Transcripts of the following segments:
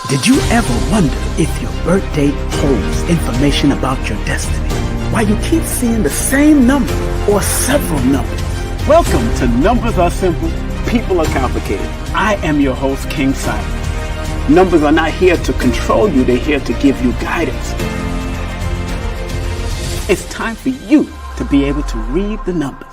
Did you ever wonder if your birth date holds information about your destiny? Why you keep seeing the same number or several numbers? Welcome to Numbers Are Simple, People Are Complicated. I am your host, King Simon. Numbers are not here to control you, they're here to give you guidance. It's time for you to be able to read the numbers.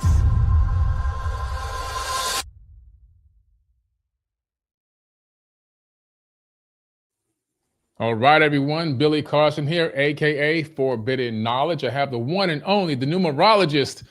All right, everyone. Billy Carson here, aka Forbidden Knowledge. I have the one and only, the numerologist.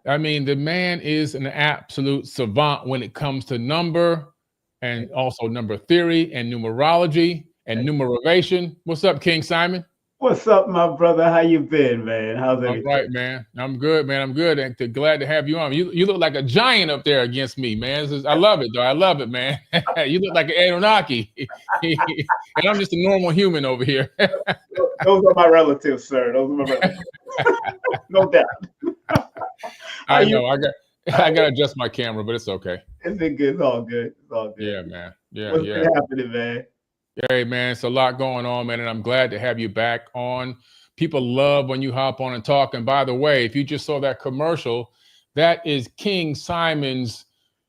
I mean, the man is an absolute savant when it comes to number and also number theory and numerology and numeration. What's up, King Simon? What's up, my brother? How you been, man? How's everything? All right, man. I'm good, man. I'm good. And glad to have you on. You look like a giant up there against me, man. I love it, though. I love it, man. You look like an Anunnaki. And I'm just a normal human over here. Those are my relatives, sir. Those are my relatives. No doubt. I know. I got to adjust my camera, but it's okay. It's been good. It's all good. It's all good. Yeah, man. Yeah, What's been happening, man? Hey, man, it's a lot going on, man, and I'm glad to have you back on. People love when you hop on and talk. And by the way, if you just saw that commercial, that is King Simon's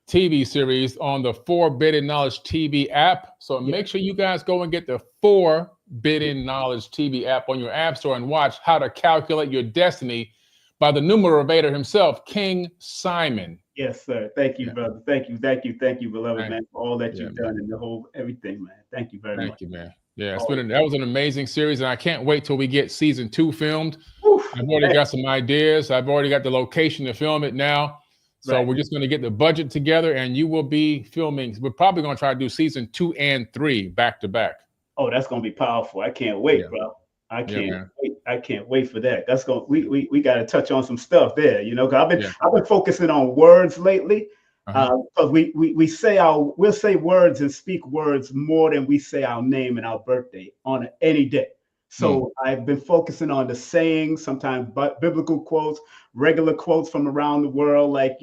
TV series on the Forbidden Knowledge TV app. So make sure you guys go and get the Forbidden Knowledge TV app on your app store and watch How to Calculate Your Destiny by the numerator himself, King Simon. Yes, sir. Thank you, brother. Thank you, beloved man, for all that you've done and the whole everything, man. Thank you very much. Thank you, man. Yeah, that was an amazing series, and I can't wait till we get season 2 filmed. I've already got some ideas. I've already got the location to film it now. So we're just going to get the budget together, and you will be filming. We're probably going to try to do season 2 and 3 back to back. Oh, that's going to be powerful. I can't wait, bro. I can't wait. I can't wait for that. That's going. We got to touch on some stuff there, you know. Cause I've been focusing on words lately, because we'll say words and speak words more than we say our name and our birthday on any day. So I've been focusing on the sayings, sometimes biblical quotes, regular quotes from around the world, like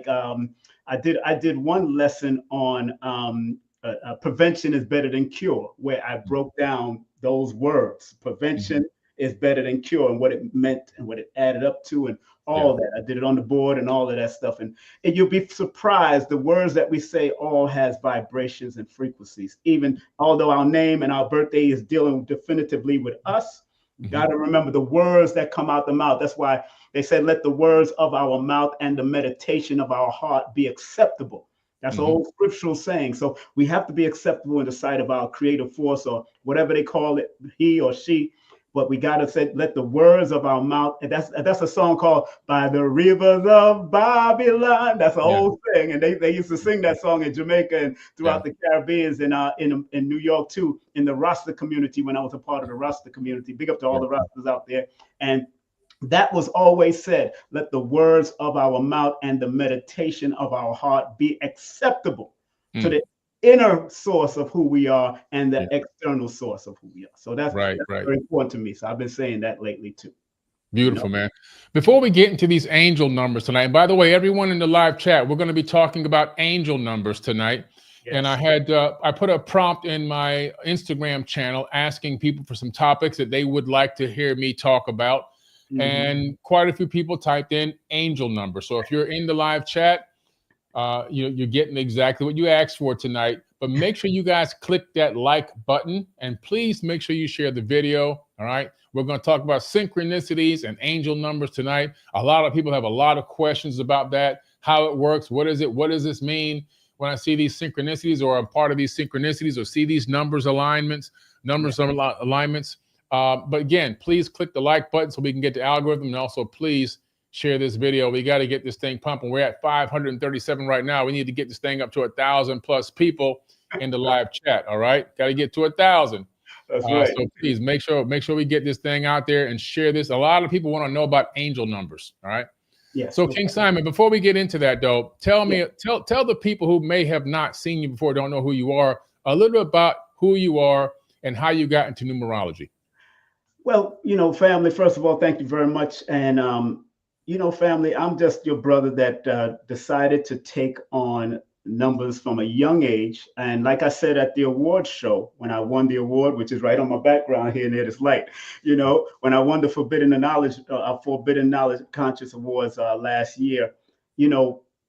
I did one lesson on prevention is better than cure, where I broke down those words. Prevention is better than cure, and what it meant and what it added up to, and all that. I did it on the board and all of that stuff. And you'll be surprised, the words that we say all has vibrations and frequencies. Even although our name and our birthday is dealing definitively with us, got to remember the words that come out the mouth. That's why they said, let the words of our mouth and the meditation of our heart be acceptable. That's an old scriptural saying. So we have to be acceptable in the sight of our creative force, or whatever they call it, he or she. But we got to say, let the words of our mouth, and that's a song called By the Rivers of Babylon. That's an old thing. And they used to sing that song in Jamaica and throughout the Caribbean, in New York too, in the Rasta community, when I was a part of the Rasta community. Big up to all the Rastas out there. And that was always said, let the words of our mouth and the meditation of our heart be acceptable to the inner source of who we are and the external source of who we are. So that's very important to me. So I've been saying that lately too. Beautiful, man. Before we get into these angel numbers tonight, and by the way, everyone in the live chat, we're going to be talking about angel numbers tonight. And I put a prompt in my Instagram channel asking people for some topics that they would like to hear me talk about. And quite a few people typed in angel number. So if you're in the live chat, you're getting exactly what you asked for tonight. But make sure you guys click that like button, and please make sure you share the video. All right. We're going to talk about synchronicities and angel numbers tonight. A lot of people have a lot of questions about that, how it works. What is it? What does this mean when I see these synchronicities, or I'm part of these synchronicities, or see these numbers alignments? But again, please click the like button so we can get the algorithm, and also please share this video. We got to get this thing pumping. We're at 537 right now. We need to get this thing up to 1,000+ people in the live chat. All right, got to get to 1,000. That's right. So please make sure we get this thing out there and share this. A lot of people want to know about angel numbers. All right. Yes. So King Simon, before we get into that though, tell the people who may have not seen you before, don't know who you are, a little bit about who you are and how you got into numerology. Well, family, first of all, thank you very much. And, family, I'm just your brother that decided to take on numbers from a young age. And like I said at the award show, when I won the award, which is right on my background here near this light, when I won the Forbidden Knowledge Conscious Awards last year,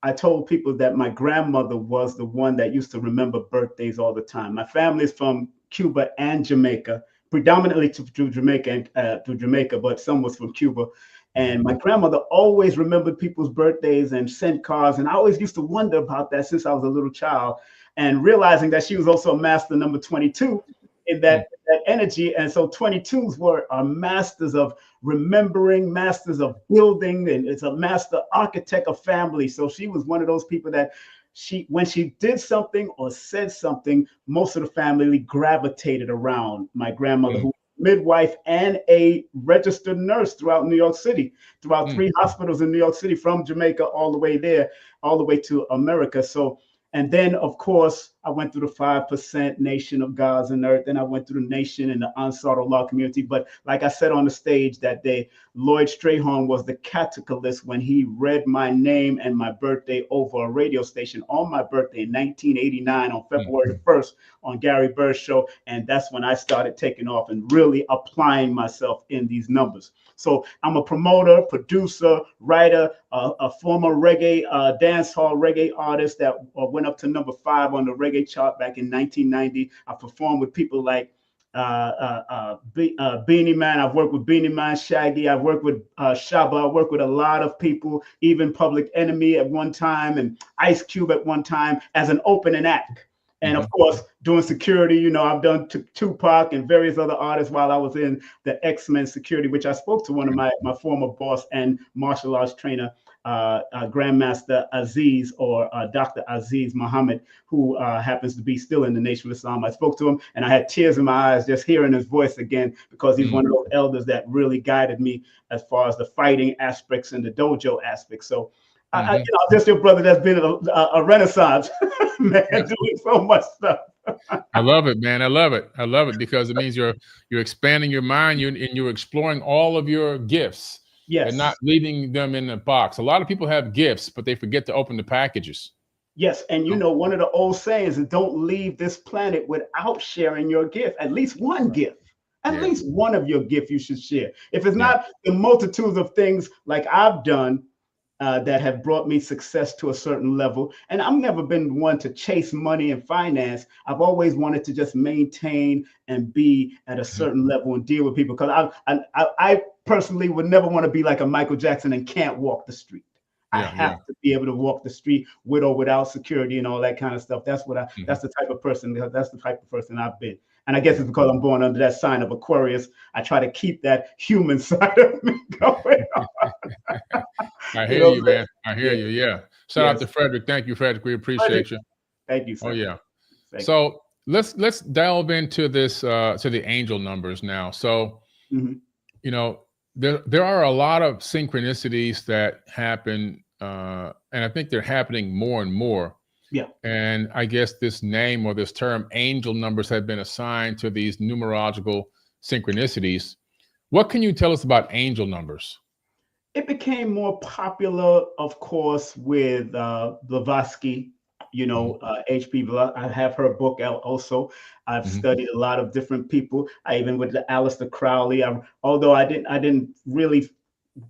I told people that my grandmother was the one that used to remember birthdays all the time. My family is from Cuba and Jamaica, predominantly to Jamaica, but some was from Cuba. And my grandmother always remembered people's birthdays and sent cards. And I always used to wonder about that since I was a little child, and realizing that she was also a master number 22 in that energy. And so 22s are masters of remembering, masters of building, and it's a master architect of family. So she was one of those people that when she did something or said something, most of the family gravitated around my grandmother, who midwife and a registered nurse throughout New York City, throughout 3 hospitals in New York City, from Jamaica all the way there, all the way to America. So, and then of course, I went through the 5% Nation of Gods and Earth, and I went through the Nation and the Unsought Law community. But like I said on the stage that day, Lloyd Strayhorn was the catalyst when he read my name and my birthday over a radio station on my birthday in 1989 on February the 1st on Gary Bird's show. And that's when I started taking off and really applying myself in these numbers. So I'm a promoter, producer, writer, a former reggae, dancehall reggae artist that went up to number 5 on the reggae chart back in 1990. I performed with people like Beanie Man. I've worked with Beanie Man, Shaggy. I've worked with Shabba. I worked with a lot of people, even Public Enemy at one time, and Ice Cube at one time as an opening act. And of course, doing security, I've done Tupac and various other artists while I was in the X-Men security, which I spoke to one of my former boss and martial arts trainer, Grandmaster Aziz, or Dr. Aziz Muhammad, who happens to be still in the Nation of Islam. I spoke to him and I had tears in my eyes just hearing his voice again, because he's one of those elders that really guided me as far as the fighting aspects and the dojo aspects. So just your brother that's been a renaissance man, doing so much stuff. I love it, man. I love it. I love it, because it means you're expanding your mind, and you're exploring all of your gifts, and not leaving them in a box. A lot of people have gifts, but they forget to open the packages. Yes, and one of the old sayings is, don't leave this planet without sharing your gift. At least one gift. At least one of your gift you should share. If it's not the multitudes of things like I've done that have brought me success to a certain level. And I've never been one to chase money and finance. I've always wanted to just maintain and be at a certain level and deal with people. Because I personally would never want to be like a Michael Jackson and can't walk the street. I have to be able to walk the street with or without security and all that kind of stuff. That's what that's the type of person. That's the type of person I've been. And I guess it's because I'm born under that sign of Aquarius. I try to keep that human side of me going on. I hear you, man. I hear you. Yeah. Shout out to Frederick. Thank you, Frederick. We appreciate you. Thank you, sir. Oh yeah. So let's delve into this to the angel numbers now. So there are a lot of synchronicities that happen, and I think they're happening more and more. Yeah. And I guess this name or this term angel numbers have been assigned to these numerological synchronicities. What can you tell us about angel numbers? It became more popular, of course, with Blavatsky, H.P. Blavatsky. I have her book out also. I've studied a lot of different people. I even with the Aleister Crowley. Although I didn't really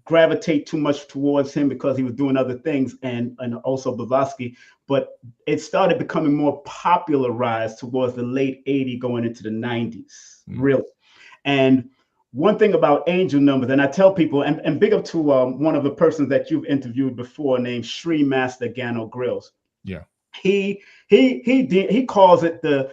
gravitate too much towards him because he was doing other things, and also Blavatsky. But it started becoming more popularized towards the late 80s, going into the 90s, really. And one thing about angel numbers, and I tell people, and big up to one of the persons that you've interviewed before, named Sri Master Gano Grills. Yeah. He calls it the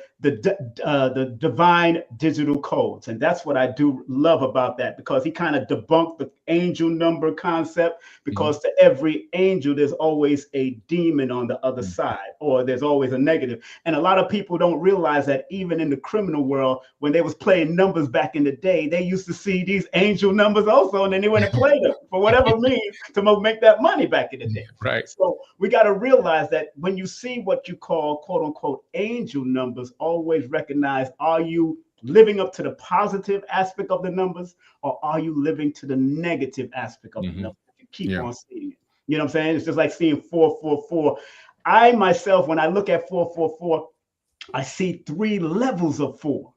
divine digital codes, and that's what I do love about that, because he kind of debunked the angel number concept, because to every angel there's always a demon on the other side, or there's always a negative. And a lot of people don't realize that even in the criminal world, when they was playing numbers back in the day, they used to see these angel numbers also, and then they went and played them for whatever means to make that money back in the day. Right. So we got to realize that when you see what you call quote unquote angel numbers, always recognize, are you living up to the positive aspect of the numbers, or are you living to the negative aspect of the numbers? You keep on seeing it. You know what I'm saying? It's just like seeing 444. I myself, when I look at 444, I see 3 levels of 4.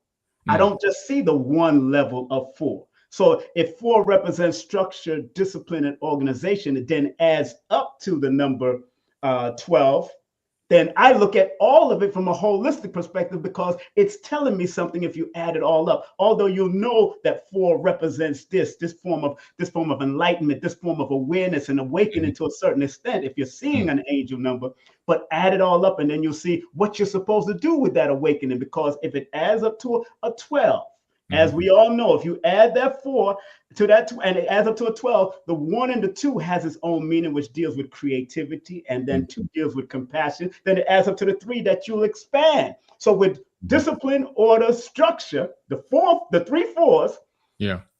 I don't just see the one level of 4. So if 4 represents structure, discipline, and organization, it then adds up to the number 12. Then I look at all of it from a holistic perspective, because it's telling me something if you add it all up. Although you know that 4 represents this form of enlightenment, this form of awareness and awakening to a certain extent, if you're seeing an angel number, but add it all up and then you'll see what you're supposed to do with that awakening. Because if it adds up to a 12, as we all know, if you add that 4 to that and it adds up to a 12, the 1 and the 2 has its own meaning, which deals with creativity, and then 2 deals with compassion. Then it adds up to the 3 that you'll expand. So with discipline, order, structure, the 3 4s,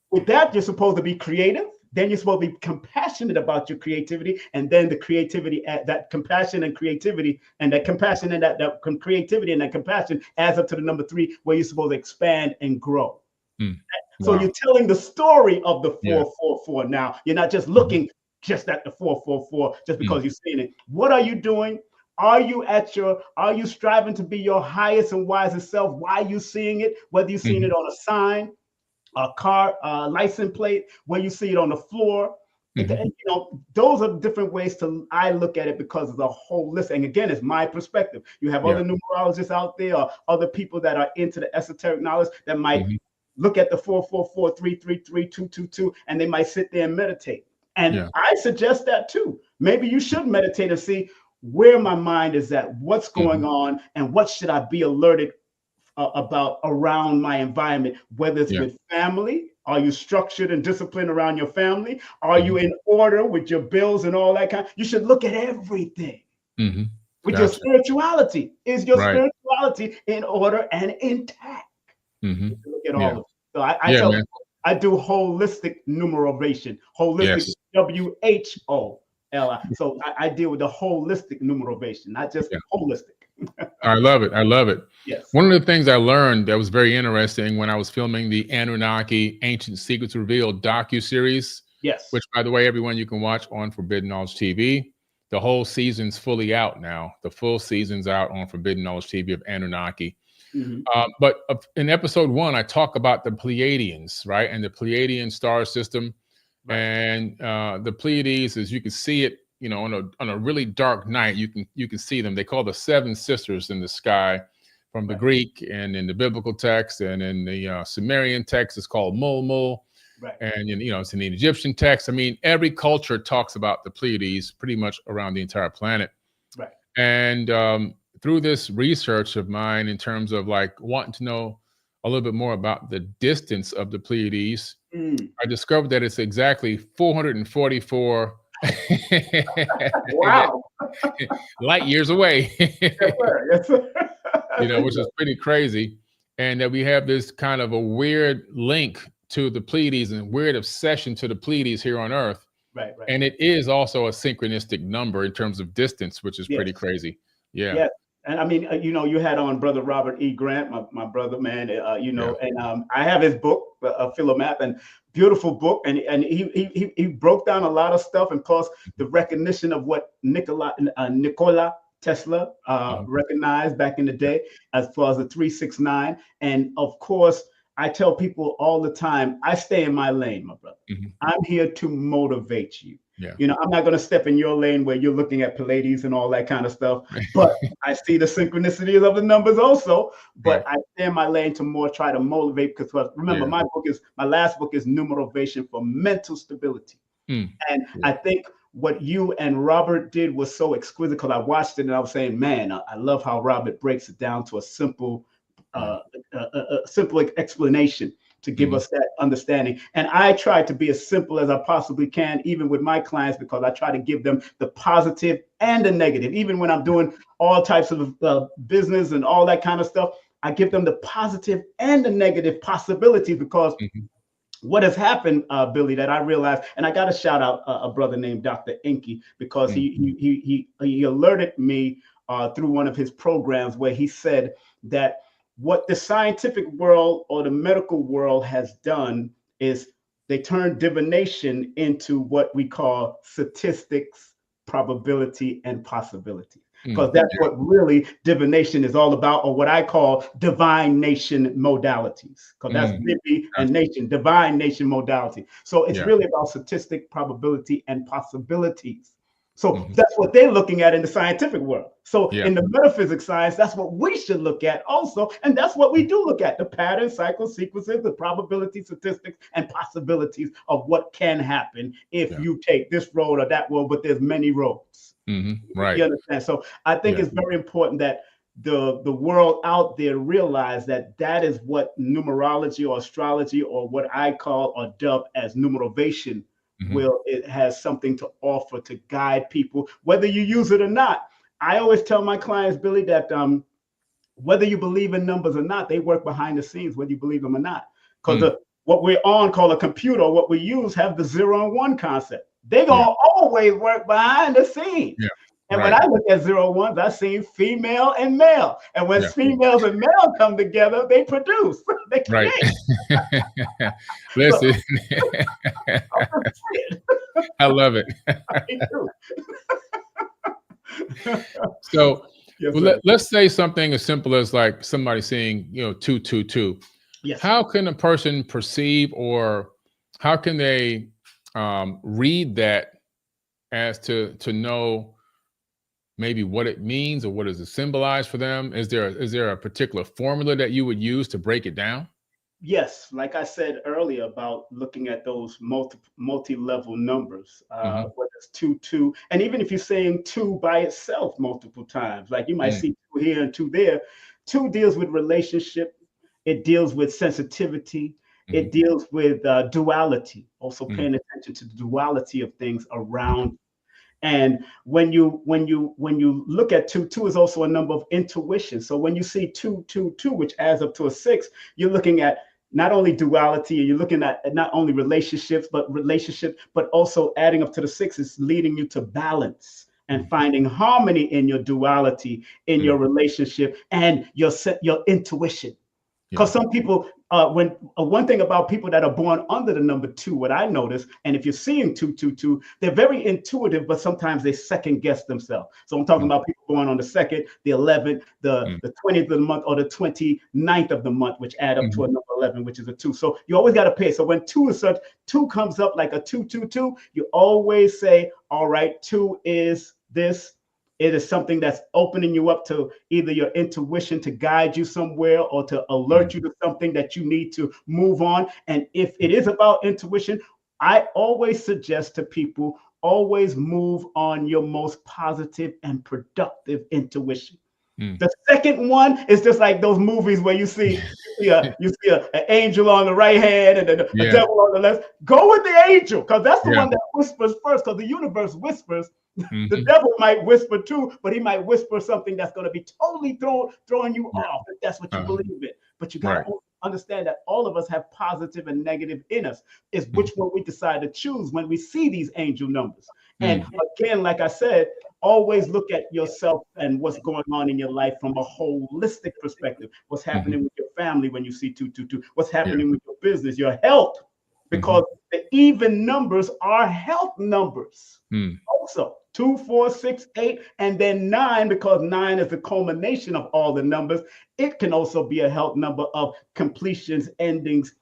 with that, you're supposed to be creative. Then you're supposed to be compassionate about your creativity, and then the creativity, that compassion and creativity, and that compassion and that creativity and that compassion adds up to the number 3, where you're supposed to expand and grow. So you're telling the story of the 444 now. You're not just looking just at the 444 just because you're seeing it. What are you doing? Are you striving to be your highest and wisest self? Why are you seeing it? Whether you're seeing it on a sign, a car, license plate, where you see it on the floor. Those are different ways I look at it, because of the holistic. And again, it's my perspective. You have other numerologists out there, or other people that are into the esoteric knowledge that might look at the 444, 333, 222, and they might sit there and meditate. And I suggest that too. Maybe you should meditate and see where my mind is at, what's going on, and what should I be alerted about around my environment, whether it's with family. Are you structured and disciplined around your family? Are you in order with your bills and all that kind? You should look at everything. With your spirituality. Is your spirituality in order and intact? You look at all of it. So I do holistic numeration, holistic WHOLI. So I deal with the holistic numeration, not just holistic. I love it. I love it. Yes. One of the things I learned that was very interesting when I was filming the Anunnaki Ancient Secrets Revealed docu-series, which, by the way, everyone, you can watch on Forbidden Knowledge TV. The whole season's fully out now. The full season's out on Forbidden Knowledge TV of Anunnaki. But in episode 1, I talk about the Pleiadians, right? And the Pleiadian star system. And the Pleiades, as you can see it, on a really dark night, you can see them. They call the 7 sisters in the sky, from the Greek, and in the biblical text, and in the Sumerian text, it's called Mulmul. And it's in the Egyptian text. I mean, every culture talks about the Pleiades pretty much around the entire planet. And through this research of mine, in terms of like wanting to know a little bit more about the distance of the Pleiades, I discovered that it's exactly 444 wow. light years away. Yes, sir. Which is pretty crazy. And that we have this kind of a weird link to the Pleiades and weird obsession to the Pleiades here on Earth. And it is also a synchronistic number in terms of distance, which is pretty crazy. And I mean, you had on Brother Robert E. Grant, my brother, man, and I have his book, Philomath, and beautiful book. And he broke down a lot of stuff, and plus the recognition of what Nikola Tesla recognized back in the day, as far as the 369. And of course, I tell people all the time, I stay in my lane, my brother. I'm here to motivate you. I'm not going to step in your lane where you're looking at Pleiades and all that kind of stuff. But I see the synchronicities of the numbers also. But I stay in my lane to more try to motivate, because remember, my last book is Numeration for Mental Stability. And I think what you and Robert did was so exquisite, because I watched it and I was saying, man, I love how Robert breaks it down to a simple explanation to give us that understanding. And I try to be as simple as I possibly can, even with my clients, because I try to give them the positive and the negative. Even when I'm doing all types of business and all that kind of stuff, I give them the positive and the negative possibilities, because what has happened, Billy, that I realized, and I got to shout out a brother named Dr. Inky, because he alerted me through one of his programs, where he said that what the scientific world or the medical world has done is they turned divination into what we call statistics, probability, and possibility. because that's what really divination is all about, or what I call divine nation modalities, because that's divi and nation, divine nation modality. So it's really about statistic, probability, and possibilities. So that's what they're looking at in the scientific world. So in the metaphysics science, that's what we should look at also. And that's what we do look at: the patterns, cycles, sequences, the probability, statistics, and possibilities of what can happen if you take this road or that road, but there's many roads. Right. You understand? So I think it's very important that the world out there realize that that is what numerology or astrology, or what I call or dub as numeration, it has something to offer to guide people, whether you use it or not. I always tell my clients, Billy, that whether you believe in numbers or not, they work behind the scenes, whether you believe them or not. Because what we're on, called a computer, what we use, have the 0 and 1 concept. They're going to always work behind the scenes. And when I look at 0 1s, I see female and male. And when females and male come together, they produce. They create. Listen, I love it. So let's say something as simple as like somebody saying, 222. How can a person perceive, or how can they read that as to know maybe what it means, or what does it symbolize for them? Is there a particular formula that you would use to break it down? Yes, like I said earlier about looking at those multi-level numbers, whether it's 2, 2, and even if you're saying 2 by itself multiple times, like you might see 2 here and 2 there. 2 deals with relationship. It deals with sensitivity. It deals with duality. Also paying attention to the duality of things around. And when you look at 2, 2 is also a number of intuition. So when you see 2, 2, 2, which adds up to a 6, you're looking at not only duality, and you're looking at not only relationships, but also adding up to the 6 is leading you to balance and finding harmony in your duality, in your relationship, and your intuition. Because some people, one thing about people that are born under the number 2, what I notice, and if you're seeing 2, 2, 2, they're very intuitive, but sometimes they second guess themselves. So I'm talking about people born on the 2nd, the 11th, the 20th of the month, or the 29th of the month, which add up to a number 11, which is a 2. So you always got to pay. So when 2 is such, 2 comes up like a 2, 2, 2, you always say, all right, 2 is this. It is something that's opening you up to either your intuition to guide you somewhere, or to alert you to something that you need to move on. And if it is about intuition, I always suggest to people, always move on your most positive and productive intuition. The second one is just like those movies where you see an angel on the right hand and a devil on the left. Go with the angel, because that's the one that whispers first, because the universe whispers. The devil might whisper too, but he might whisper something that's going to be totally throwing you off, if that's what you believe in. But you got to understand that all of us have positive and negative in us. It's which one we decide to choose when we see these angel numbers. And again, like I said, always look at yourself and what's going on in your life from a holistic perspective. What's happening with your family when you see 2, 2, 2? What's happening with your business, your health? Because the even numbers are health numbers. Also, 2, 4, 6, 8, and then 9, because 9 is the culmination of all the numbers. It can also be a health number of completions, endings,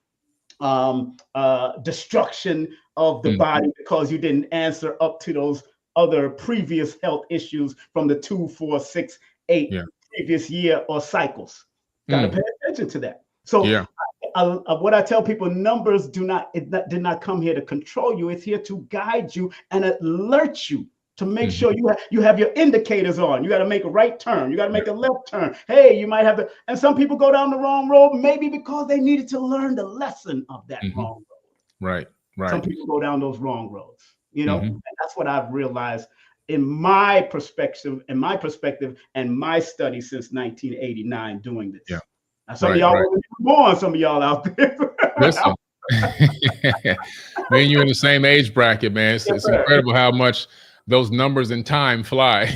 destruction of the body, because you didn't answer up to those other previous health issues from the 2, 4, 6, 8 previous year or cycles. Got to pay attention to that. So what I tell people, numbers did not come here to control you. It's here to guide you and alert you, to make sure you have your indicators on. You got to make a right turn. You got to make a left turn. Hey, you might have to, and some people go down the wrong road, maybe because they needed to learn the lesson of that wrong road. Right. Some people go down those wrong roads, and that's what I've realized in my perspective, and my study since 1989 doing this. Yeah. Now, some of y'all were born, some of y'all out there. Listen, me and you in the same age bracket, man. It's incredible how much those numbers and time fly.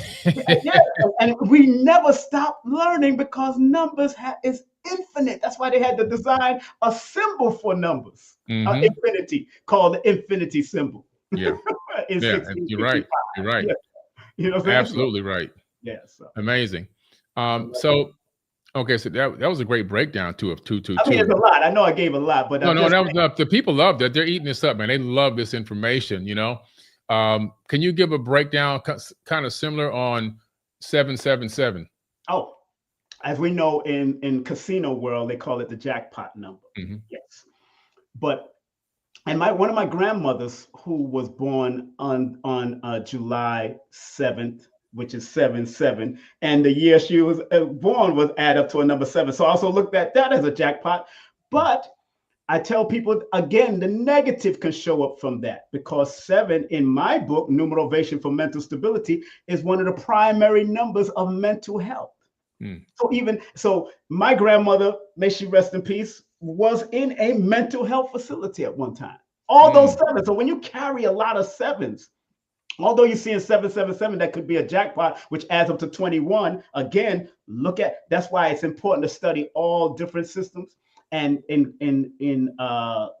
And we never stop learning, because numbers is infinite. That's why they had to design a symbol for numbers, infinity, called the infinity symbol. You're right. You're right. You know what I'm saying? Absolutely right. Yeah. So amazing. So okay, so that was a great breakdown too of 222. I mean, it's a lot. I know I gave a lot, but no, that was the people love that. They're eating this up, man. They love this information. You know, can you give a breakdown kind of similar on 777? Oh, as we know in casino world, they call it the jackpot number. Yes, but and one of my grandmothers, who was born on July 7th, which is 7/7, and the year she was born was add up to a number 7. So I also looked at that as a jackpot. But I tell people again, the negative can show up from that, because 7 in my book, Numeration for Mental Stability, is one of the primary numbers of mental health. So my grandmother, may she rest in peace, was in a mental health facility at one time. All those 7s. So when you carry a lot of 7s, although you're seeing 777, that could be a jackpot, which adds up to 21. Again, that's why it's important to study all different systems. And in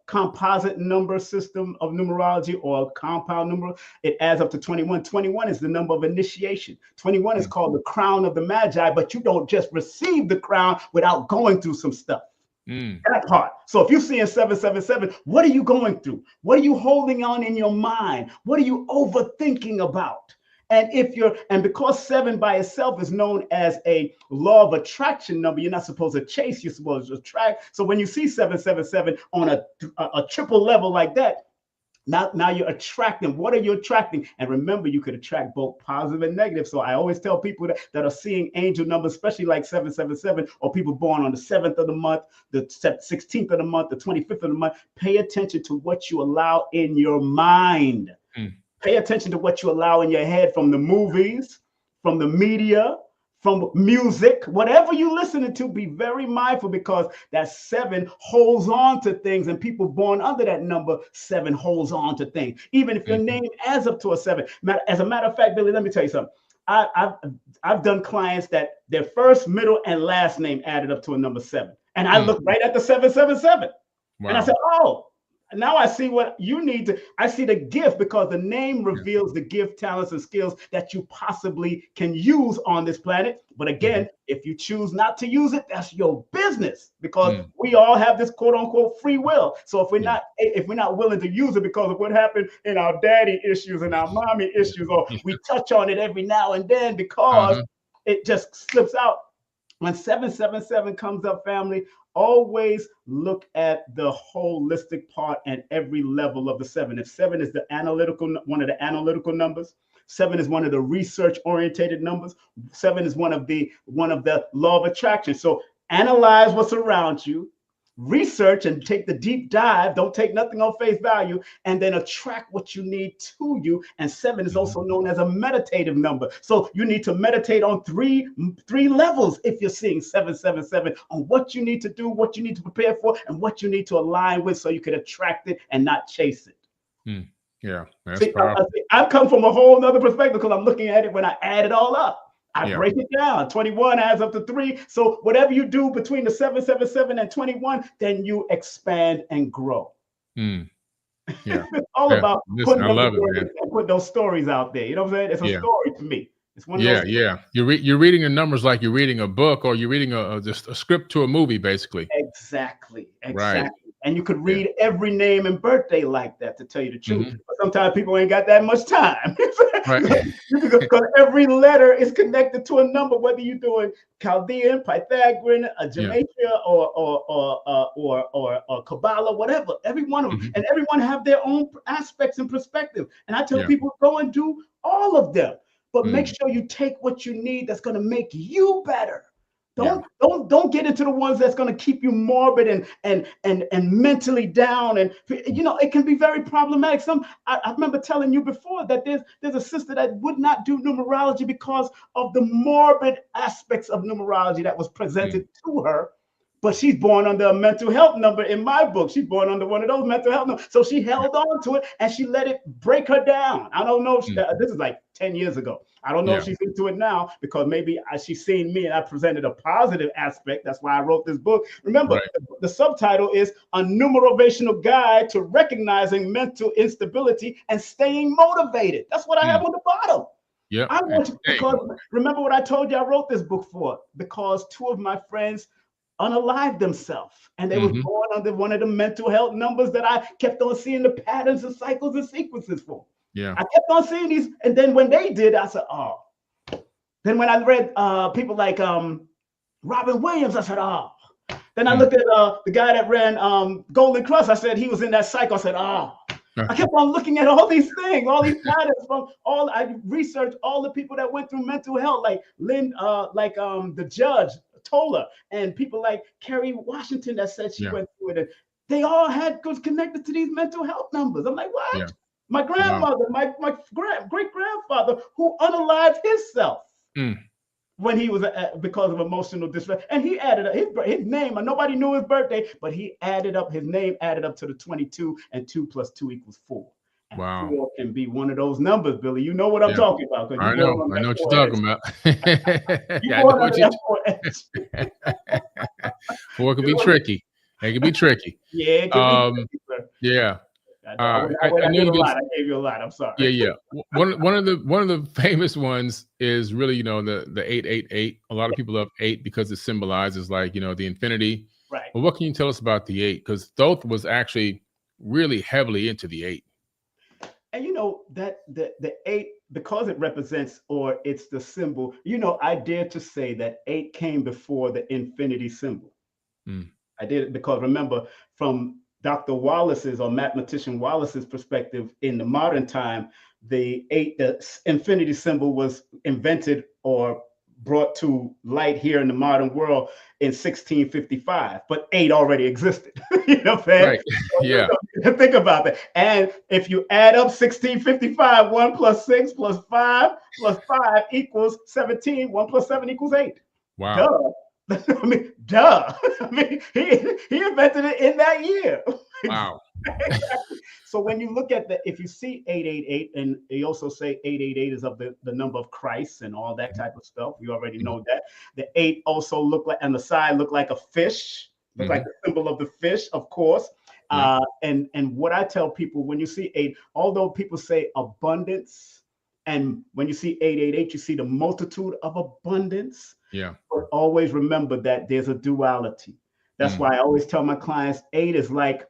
composite number system of numerology, or compound number, it adds up to 21. 21 is the number of initiation. 21 is called the crown of the Magi, but you don't just receive the crown without going through some stuff. That part. So if you're seeing 777, what are you going through? What are you holding on in your mind? What are you overthinking about? And because 7 by itself is known as a law of attraction number, you're not supposed to chase, you're supposed to attract. So when you see 777 on a triple level like that, now you're attracting. What are you attracting? And remember, you could attract both positive and negative. So I always tell people that are seeing angel numbers, especially like 777, or people born on the 7th of the month, the 16th of the month, the 25th of the month, pay attention to what you allow in your mind. Pay attention to what you allow in your head, from the movies, from the media, from music, whatever you're listening to. Be very mindful, because that 7 holds on to things, and people born under that number 7 holds on to things. Even if your name adds up to a 7. As a matter of fact, Billy, let me tell you something. I've done clients that their first, middle, and last name added up to a number 7. And I looked right at the 777. Wow. And I said, oh, now I see what you need to. I see the gift, because the name reveals the gift, talents, and skills that you possibly can use on this planet. But again, if you choose not to use it, that's your business, because we all have this quote unquote free will. So if we're not willing to use it because of what happened in our daddy issues and our mommy issues, or we touch on it every now and then because it just slips out. When 777 comes up, family, always look at the holistic part and every level of the 7. If 7 is one of the analytical numbers, 7 is one of the research-orientated numbers, 7 is one of the law of attraction. So analyze what's around you, research and take the deep dive. Don't take nothing on face value, and then attract what you need to you. And 7 is also known as a meditative number. So you need to meditate on three levels if you're seeing 777, on what you need to do, what you need to prepare for, and what you need to align with, so you can attract it and not chase it. Yeah, that's powerful. I've come from a whole nother perspective, because I'm looking at it when I add it all up. I break it down. 21 adds up to 3. So whatever you do between the 777 and 21, then you expand and grow. Yeah. It's all about putting those stories out there. You know what I'm saying? It's a story to me. It's one of those You're reading the numbers like you're reading a book, or you're reading just a script to a movie, basically. Exactly. Right. And you could read every name and birthday like that, to tell you the truth. But sometimes people ain't got that much time. Because every letter is connected to a number, whether you're doing Chaldean, Pythagorean, a Gematria, or Kabbalah, whatever. Every one of them, and everyone have their own aspects and perspective. And I tell people, go and do all of them, but make sure you take what you need that's going to make you better. Don't get into the ones that's going to keep you morbid and mentally down. And it can be very problematic. I remember telling you before that there's a sister that would not do numerology because of the morbid aspects of numerology that was presented to her. But she's born under a mental health number in my book. She's born under one of those mental health numbers. So she held on to it, and she let it break her down. I don't know if this is like 10 years ago. I don't know if she's into it now, because maybe she's seen me and I presented a positive aspect. That's why I wrote this book. Remember, the subtitle is A Numerational Guide to Recognizing Mental Instability and Staying Motivated. That's what I have on the bottom. Yep. I want you, because remember what I told you I wrote this book for? Because two of my friends unalived themselves, and they was born under one of the mental health numbers that I kept on seeing the patterns and cycles and sequences for. Yeah. I kept on seeing these, and then when they did, I said, oh. Then when I read people like Robin Williams, I said, oh. Then I looked at the guy that ran Golden Crust. I said he was in that cycle. I said, oh. I kept on looking at all these things, all these patterns from all. I researched all the people that went through mental health, like the judge Tola, and people like Kerry Washington that said she went through it. And they all was connected to these mental health numbers. I'm like, what? Yeah. My grandmother, my great grandfather, who unalived himself when he was because of emotional distress, and he added up his name. And nobody knew his birthday, but he added up his name, added up to the 22, and 2 + 2 = 4. And wow, 4 can be one of those numbers, Billy. You know what I'm talking about? I know what you're talking about. I know what you're 4 can be tricky. It can be tricky. Yeah, it can be tricky, yeah. I gave you a lot. I'm sorry. Yeah. One of the famous ones is really, the 888. A lot of people love 8 because it symbolizes like, the infinity. Right. But what can you tell us about the 8? Because Thoth was actually really heavily into the 8. And that the 8, because it represents, or it's the symbol, I dare to say that 8 came before the infinity symbol. I did it because, remember, from Dr. Wallace's, or mathematician Wallace's perspective, in the modern time, the infinity symbol was invented or brought to light here in the modern world in 1655, but 8 already existed. You know what I'm saying? Right. Yeah. Think about that. And if you add up 1655, 1 + 6 + 5 + 5 = 17. 1 + 7 = 8. Wow. Duh. I mean, duh. I mean, he invented it in that year. Wow. Exactly. So when you look at if you see 888, and they also say 888 is of the number of Christ and all that type of stuff, you already know that. The 8 also look like, on the side, look like a fish, look like the symbol of the fish, of course. And what I tell people, when you see 8, although people say abundance, and when you see 888, you see the multitude of abundance. Yeah. But always remember that there's a duality. That's why I always tell my clients 8 is like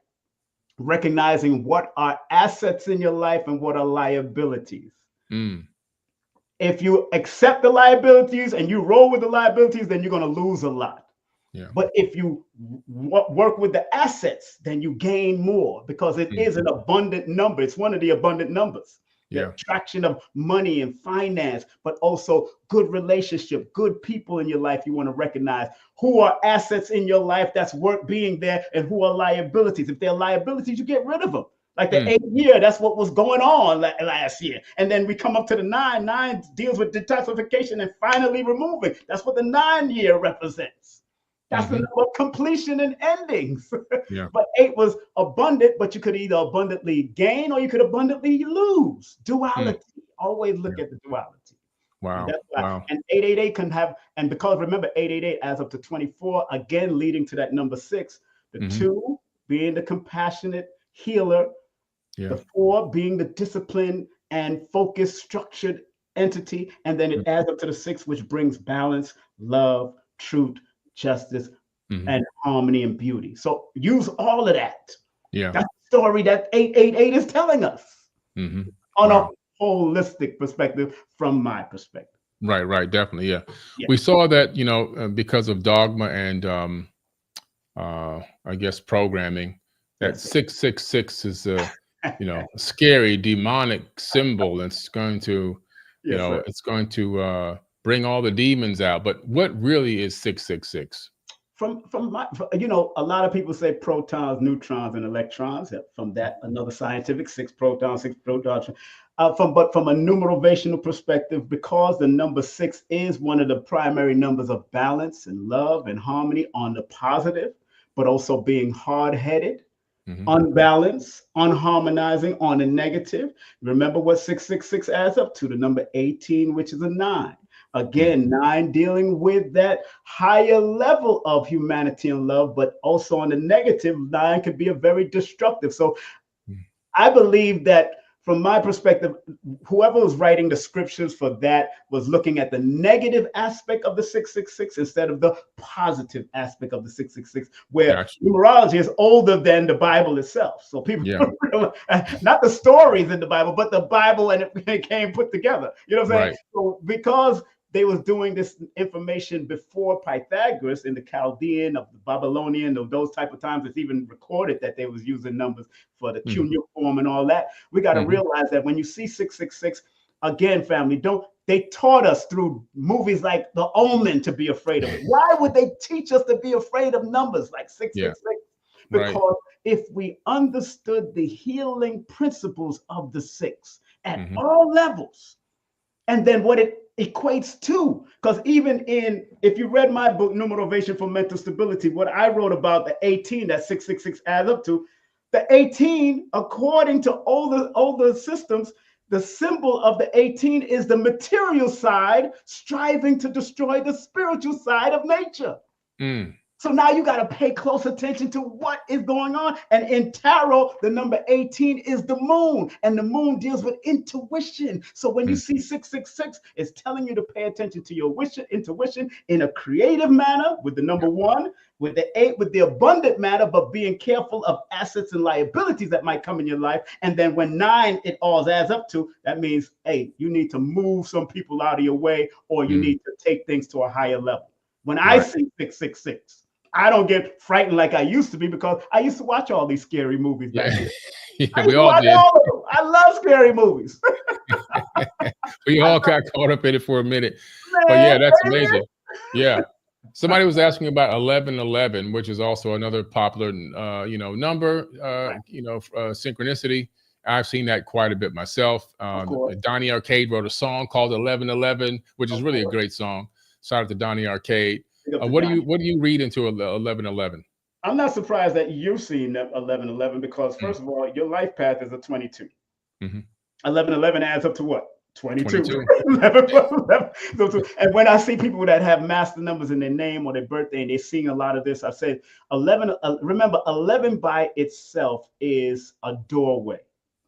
recognizing what are assets in your life and what are liabilities. If you accept the liabilities and you roll with the liabilities, then you're going to lose a lot. Yeah. But if you work with the assets, then you gain more, because it is an abundant number. It's one of the abundant numbers. The attraction of money and finance, but also good relationship, good people in your life. You want to recognize who are assets in your life that's worth being there, and who are liabilities. If they're liabilities, you get rid of them. Like the 8th year, that's what was going on last year. And then we come up to the 9. 9 deals with detoxification and finally removing. That's what the 9 year represents. That's the number of completion and endings. Yeah. But 8 was abundant, but you could either abundantly gain or you could abundantly lose. Duality. Always look at the duality. Wow. Wow. And 888 can have, and because remember, 888 adds up to 24, again, leading to that number 6. The 2 being the compassionate healer. The 4 being the disciplined and focused, structured entity. And then it adds up to the 6, which brings balance, love, truth, justice, and harmony and beauty. So use all of that. Yeah. That's the story that 888 is telling us on a holistic perspective, from my perspective. Right. Definitely. Yeah. We saw that, because of dogma and I guess programming, that 666 is a scary demonic symbol. It's going to, it's going to bring all the demons out. But what really is 666? From my, a lot of people say protons, neutrons, and electrons. From that, another scientific 6 protons, 6 protons. But from a numerational perspective, because the number 6 is one of the primary numbers of balance and love and harmony on the positive, but also being hard-headed, unbalanced, unharmonizing on the negative. Remember what 666 adds up to? The number 18, which is a 9. Again, 9 dealing with that higher level of humanity and love, but also on the negative, 9 could be a very destructive. So I believe that from my perspective, whoever was writing the scriptures for that was looking at the negative aspect of the 666 instead of the positive aspect of the 666, where numerology is older than the Bible itself. So people, not the stories in the Bible, but the Bible, and it became put together. You know what I'm saying? So because they was doing this information before Pythagoras in the Chaldean, of the Babylonian, of those type of times, it's even recorded that they was using numbers for the cuneiform and all that. We got to realize that when you see 666, again, family, they taught us through movies like The Omen to be afraid of it. Why would they teach us to be afraid of numbers like 666? Because if we understood the healing principles of the six at all levels, and then what it equates to, because even if you read my book, Numeration for Mental Stability, what I wrote about the 18 that 666 adds up to, the 18, according to older systems, the symbol of the 18 is the material side striving to destroy the spiritual side of nature. So now you got to pay close attention to what is going on. And in tarot, the number 18 is the moon, and the moon deals with intuition. So when you see 666, it's telling you to pay attention to your intuition in a creative manner with the number 1, with the 8, with the abundant manner, but being careful of assets and liabilities that might come in your life. And then when 9, it all adds up to, that means, hey, you need to move some people out of your way, or you need to take things to a higher level. When I see 666, I don't get frightened like I used to be, because I used to watch all these scary movies back then. We all did. All of them. I love scary movies. We all got caught up in it for a minute. Man, but yeah, that's amazing. Yeah. Somebody was asking about 1111, which is also another popular, number, synchronicity. I've seen that quite a bit myself. Donnie Arcade wrote a song called 1111, which is really a great song. Shout out to Donnie Arcade. What do you read into 1111? I'm not surprised that you've seen 1111, because first of all, your life path is a 22. 1111 adds up to what? 22. 11 plus 11. And when I see people that have master numbers in their name or their birthday and they're seeing a lot of this, I say 11. Remember, 11 by itself is a doorway.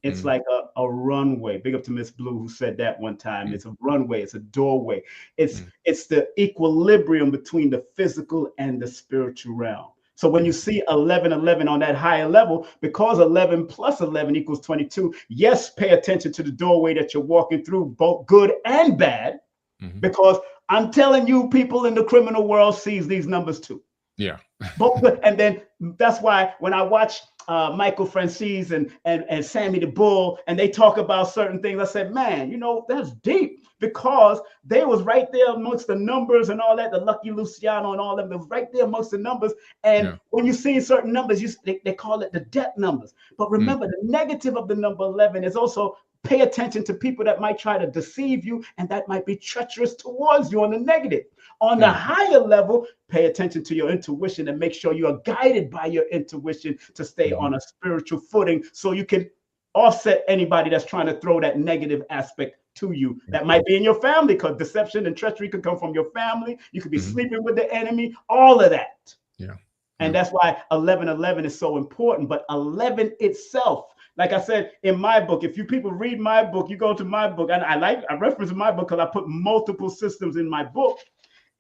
It's like a runway. Big up to Miss Blue, who said that one time. It's a runway. It's a doorway. It's the equilibrium between the physical and the spiritual realm. So when you see 1111 on that higher level, because 11 plus 11 equals 22, yes, pay attention to the doorway that you're walking through, both good and bad, because I'm telling you, people in the criminal world sees these numbers too. Yeah. Both good. And then that's why when I watch Michael Francis and Sammy the Bull, and they talk about certain things, I said, man, that's deep, because they was right there amongst the numbers and all that, the Lucky Luciano and all them, they was right there amongst the numbers. And when you see certain numbers, they call it the death numbers. But remember, the negative of the number 11 is also pay attention to people that might try to deceive you, and that might be treacherous towards you on the negative. On the higher level, pay attention to your intuition and make sure you are guided by your intuition to stay on a spiritual footing, so you can offset anybody that's trying to throw that negative aspect to you. That might be in your family, because deception and treachery could come from your family. You could be sleeping with the enemy, all of that. And that's why 1111 is so important. But 11 itself, like I said in my book, if you people read my book, you go to my book, and I reference my book because I put multiple systems in my book.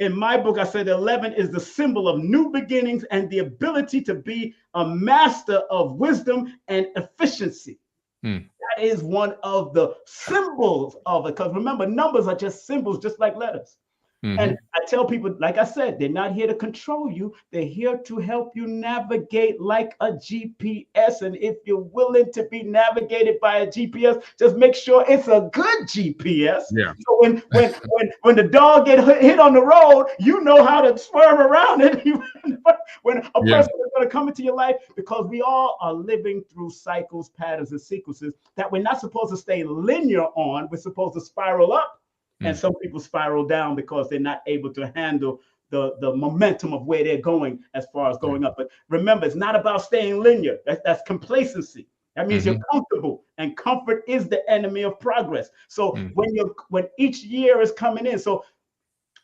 In my book, I said 11 is the symbol of new beginnings and the ability to be a master of wisdom and efficiency. That is one of the symbols of it. Because remember, numbers are just symbols, just like letters. And I tell people, like I said, they're not here to control you. They're here to help you navigate like a GPS. And if you're willing to be navigated by a GPS, just make sure it's a good GPS. So when the dog get hit on the road, you know how to swerve around it. When a person is going to come into your life, because we all are living through cycles, patterns, and sequences that we're not supposed to stay linear on. We're supposed to spiral up. And some people spiral down because they're not able to handle the momentum of where they're going as far as going up. But remember, it's not about staying linear. That's complacency. That means you're comfortable, and comfort is the enemy of progress. So when each year is coming in, so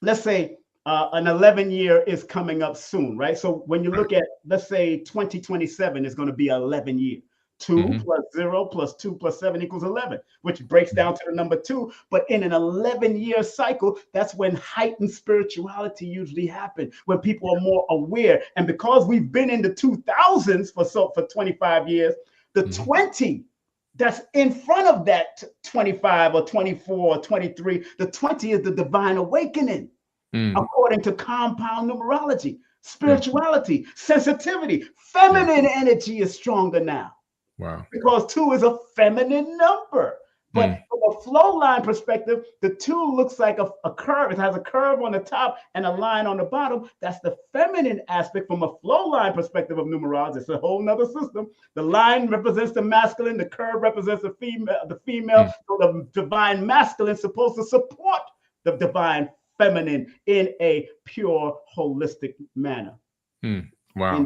let's say an 11 year is coming up soon, right? So when you look at, let's say 2027 is going to be 11 year. 2 plus 0 plus 2 plus 7 equals 11, which breaks down to the number 2. But in an 11-year cycle, that's when heightened spirituality usually happens, when people are more aware. And because we've been in the 2000s for 25 years, the 20 that's in front of that 25 or 24 or 23, the 20 is the divine awakening, according to compound numerology. Spirituality, sensitivity, feminine energy is stronger now. Wow. Because 2 is a feminine number. But from a flow line perspective, the 2 looks like a curve. It has a curve on the top and a line on the bottom. That's the feminine aspect from a flow line perspective of numerology. It's a whole nother system. The line represents the masculine, the curve represents the female. So the divine masculine is supposed to support the divine feminine in a pure, holistic manner. Wow.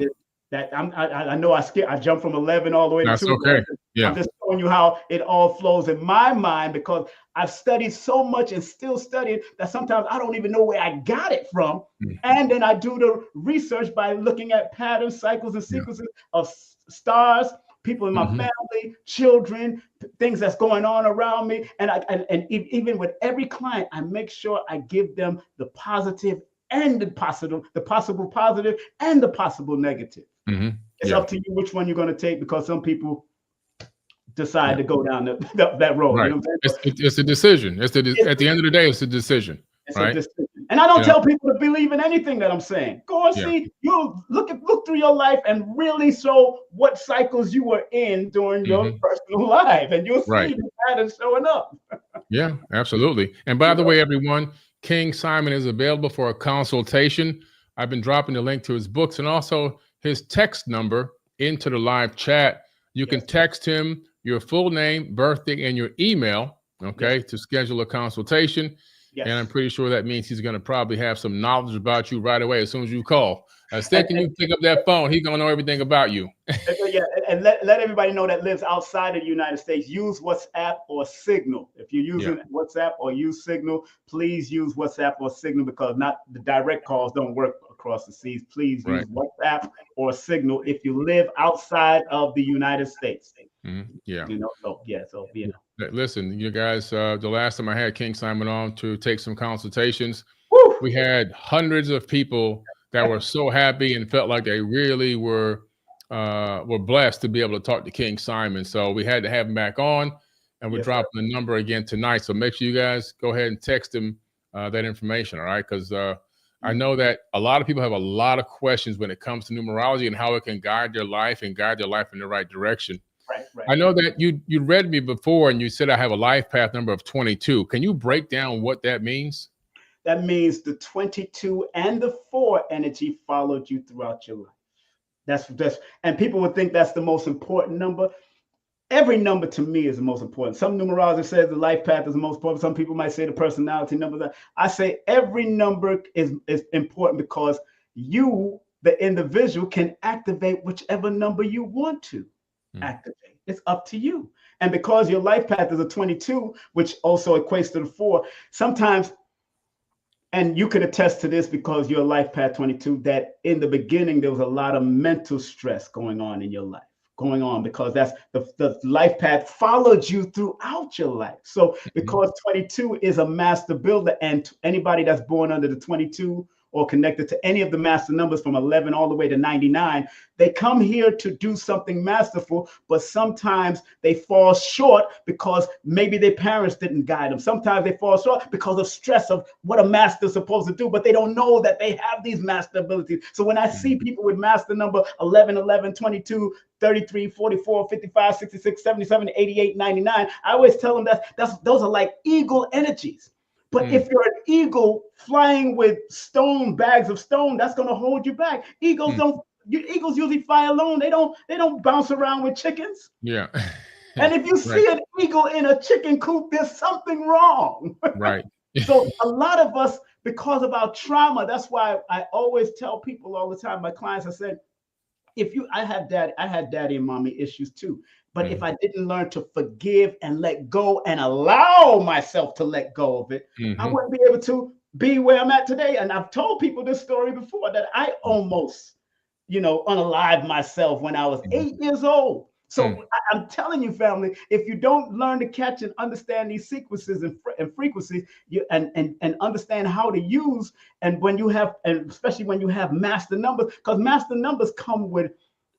I know I jumped from 11 all the way to 2. Okay. Yeah. I'm just showing you how it all flows in my mind, because I've studied so much and still studying that sometimes I don't even know where I got it from. And then I do the research by looking at patterns, cycles, and sequences of stars, people in my family, children, things that's going on around me. And even with every client, I make sure I give them the positive and the possible positive and the possible negative. It's up to you which one you're going to take, because some people decide to go down that road. Right. You know what I'm saying? It's a decision. At the end of the day, it's a decision. It's a decision. And I don't tell people to believe in anything that I'm saying. Go and see, you look through your life and really show what cycles you were in during your personal life, and you'll see the patterns showing up. Yeah, absolutely. And by the way, everyone, King Simon is available for a consultation. I've been dropping the link to his books and also his text number into the live chat. You can text him your full name, birthday, and your email, to schedule a consultation. And I'm pretty sure that means he's going to probably have some knowledge about you right away as soon as you call. Second you pick up that phone, he's going to know everything about you. And let everybody know that lives outside of the United States, use WhatsApp or Signal. If you're using WhatsApp or use Signal, please use WhatsApp or Signal, because the direct calls don't work across the seas. Please use WhatsApp or Signal if you live outside of the United States. Listen, you guys, the last time I had King Simon on to take some consultations, we had hundreds of people that were so happy and felt like they really were blessed to be able to talk to King Simon. So we had to have him back on, and we're dropping the number again tonight. So make sure you guys go ahead and text him that information, all right? Because I know that a lot of people have a lot of questions when it comes to numerology and how it can guide their life and guide their life in the right direction. Right. I know that you read me before and you said I have a life path number of 22. Can you break down what that means? That means the 22 and the 4 energy followed you throughout your life. That's and people would think that's the most important number. Every number to me is the most important. Some numerology says the life path is the most important. Some people might say the personality number. I say every number is important, because you, the individual, can activate whichever number you want to activate. It's up to you. And because your life path is a 22, which also equates to the 4, sometimes, and you could attest to this because your life path 22, that in the beginning, there was a lot of mental stress going on in your life, because that's the life path followed you throughout your life. So because 22 is a master builder, and anybody that's born under the 22 or connected to any of the master numbers from 11 all the way to 99, they come here to do something masterful, but sometimes they fall short because maybe their parents didn't guide them. Sometimes they fall short because of stress of what a master is supposed to do, but they don't know that they have these master abilities. So when I see people with master number 11, 11, 22, 33, 44, 55, 66, 77, 88, 99, I always tell them those are like eagle energies. But if you're an eagle flying with bags of stone, that's going to hold you back. Eagles usually fly alone. They don't bounce around with chickens. Yeah. And if you see an eagle in a chicken coop, there's something wrong. Right. So a lot of us, because of our trauma, that's why I always tell people all the time, my clients, I said, I had daddy and mommy issues too. But if I didn't learn to forgive and let go and allow myself to let go of it, I wouldn't be able to be where I'm at today. And I've told people this story before, that I almost, unalived myself when I was 8 years old. So I'm telling you, family, if you don't learn to catch and understand these sequences and frequencies, and understand how to use, and when you have, and especially when you have master numbers, because master numbers come with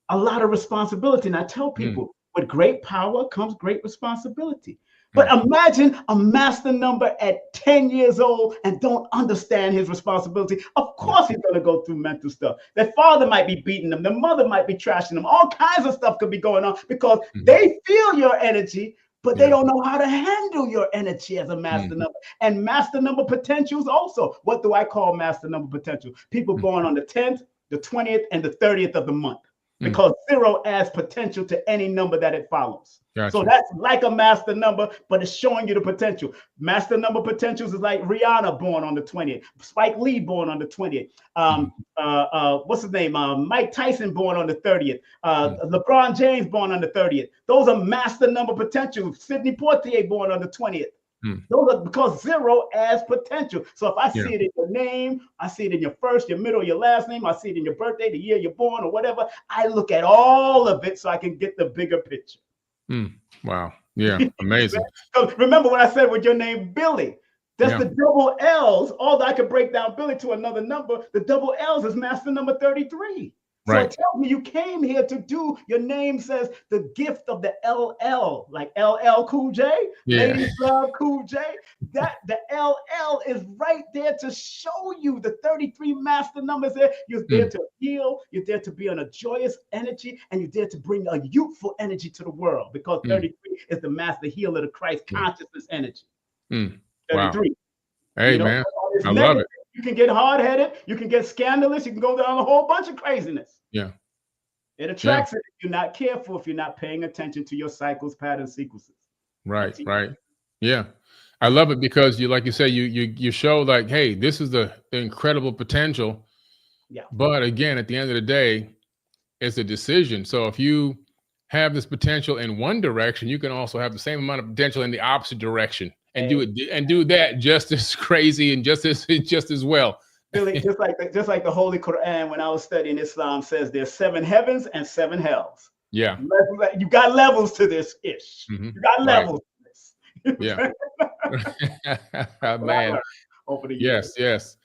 a lot of responsibility. And I tell people, with great power comes great responsibility. But imagine a master number at 10 years old and don't understand his responsibility. Of course, he's going to go through mental stuff. Their father might be beating them. Their mother might be trashing them. All kinds of stuff could be going on because they feel your energy, but they don't know how to handle your energy as a master number. And master number potentials also. What do I call master number potential? People born on the 10th, the 20th, and the 30th of the month. Because 0 adds potential to any number that it follows. Gotcha. So that's like a master number, but it's showing you the potential. Master number potentials is like Rihanna born on the 20th, Spike Lee born on the 20th, what's his name? Mike Tyson born on the 30th, LeBron James born on the 30th. Those are master number potentials. Sidney Poitier born on the 20th. Those are because 0 adds potential. So if I see it in your name, I see it in your first, your middle, your last name, I see it in your birthday, the year you're born, or whatever. I look at all of it so I can get the bigger picture. Wow. Yeah. Amazing. So remember when I said with your name, Billy, that's the double L's. Although I could break down Billy to another number, the double L's is master number 33. So it tells me you came here to do, your name says the gift of the LL, like LL Cool J, Ladies Love Cool J. That the LL is right there to show you the 33 master numbers there. You're there to heal, you're there to be on a joyous energy, and you're there to bring a youthful energy to the world because 33 is the master healer, the Christ consciousness energy. 33. Wow. Hey, man, I love it. You can get hard-headed, you can get scandalous, you can go down a whole bunch of craziness. Yeah. It attracts it if you're not careful, if you're not paying attention to your cycles, patterns, sequences. Right, right. Yeah. I love it because you, like you say, you show like, hey, this is the incredible potential. Yeah. But again, at the end of the day, it's a decision. So if you have this potential in one direction, you can also have the same amount of potential in the opposite direction. And do that just as crazy and just as well. Really, just like the Holy Quran, when I was studying Islam, says there's 7 heavens and 7 hells. Yeah, you got levels to this ish. You got levels to this. Yeah, man. Over the years. Yes.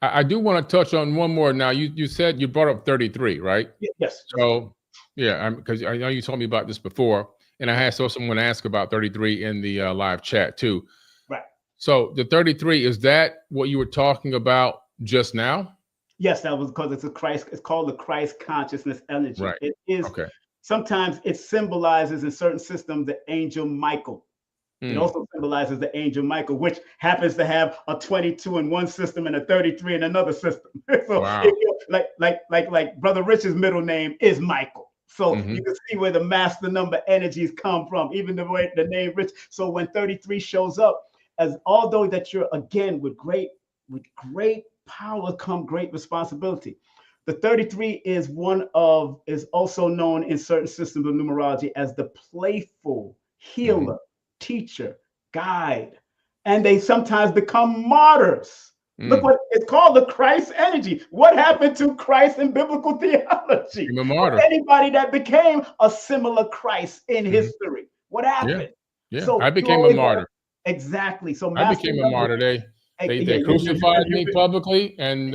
I do want to touch on one more. Now, you said you brought up 33, right? Yes. So yeah, because I know you told me about this before, and I had someone ask about 33 in the live chat too. Right. So the 33, is that what you were talking about just now? Yes, that was because it's called the Christ consciousness energy. Right. It is. Okay. Sometimes it symbolizes in certain systems the angel Michael. It also symbolizes the angel Michael, which happens to have a 22 in one system and a 33 in another system. So like Brother Rich's middle name is Michael. So you can see where the master number energies come from, even the way the name Rich. So when 33 shows up, as although that you're again with great power come great responsibility. The 33 is also known in certain systems of numerology as the playful healer, teacher, guide, and they sometimes become martyrs. Look what it's called, the Christ energy. What happened to Christ in biblical theology? A martyr. Anybody that became a similar Christ in history, what happened? Yeah. So I became a martyr. Exactly. So I became a martyr. They crucified me publicly, and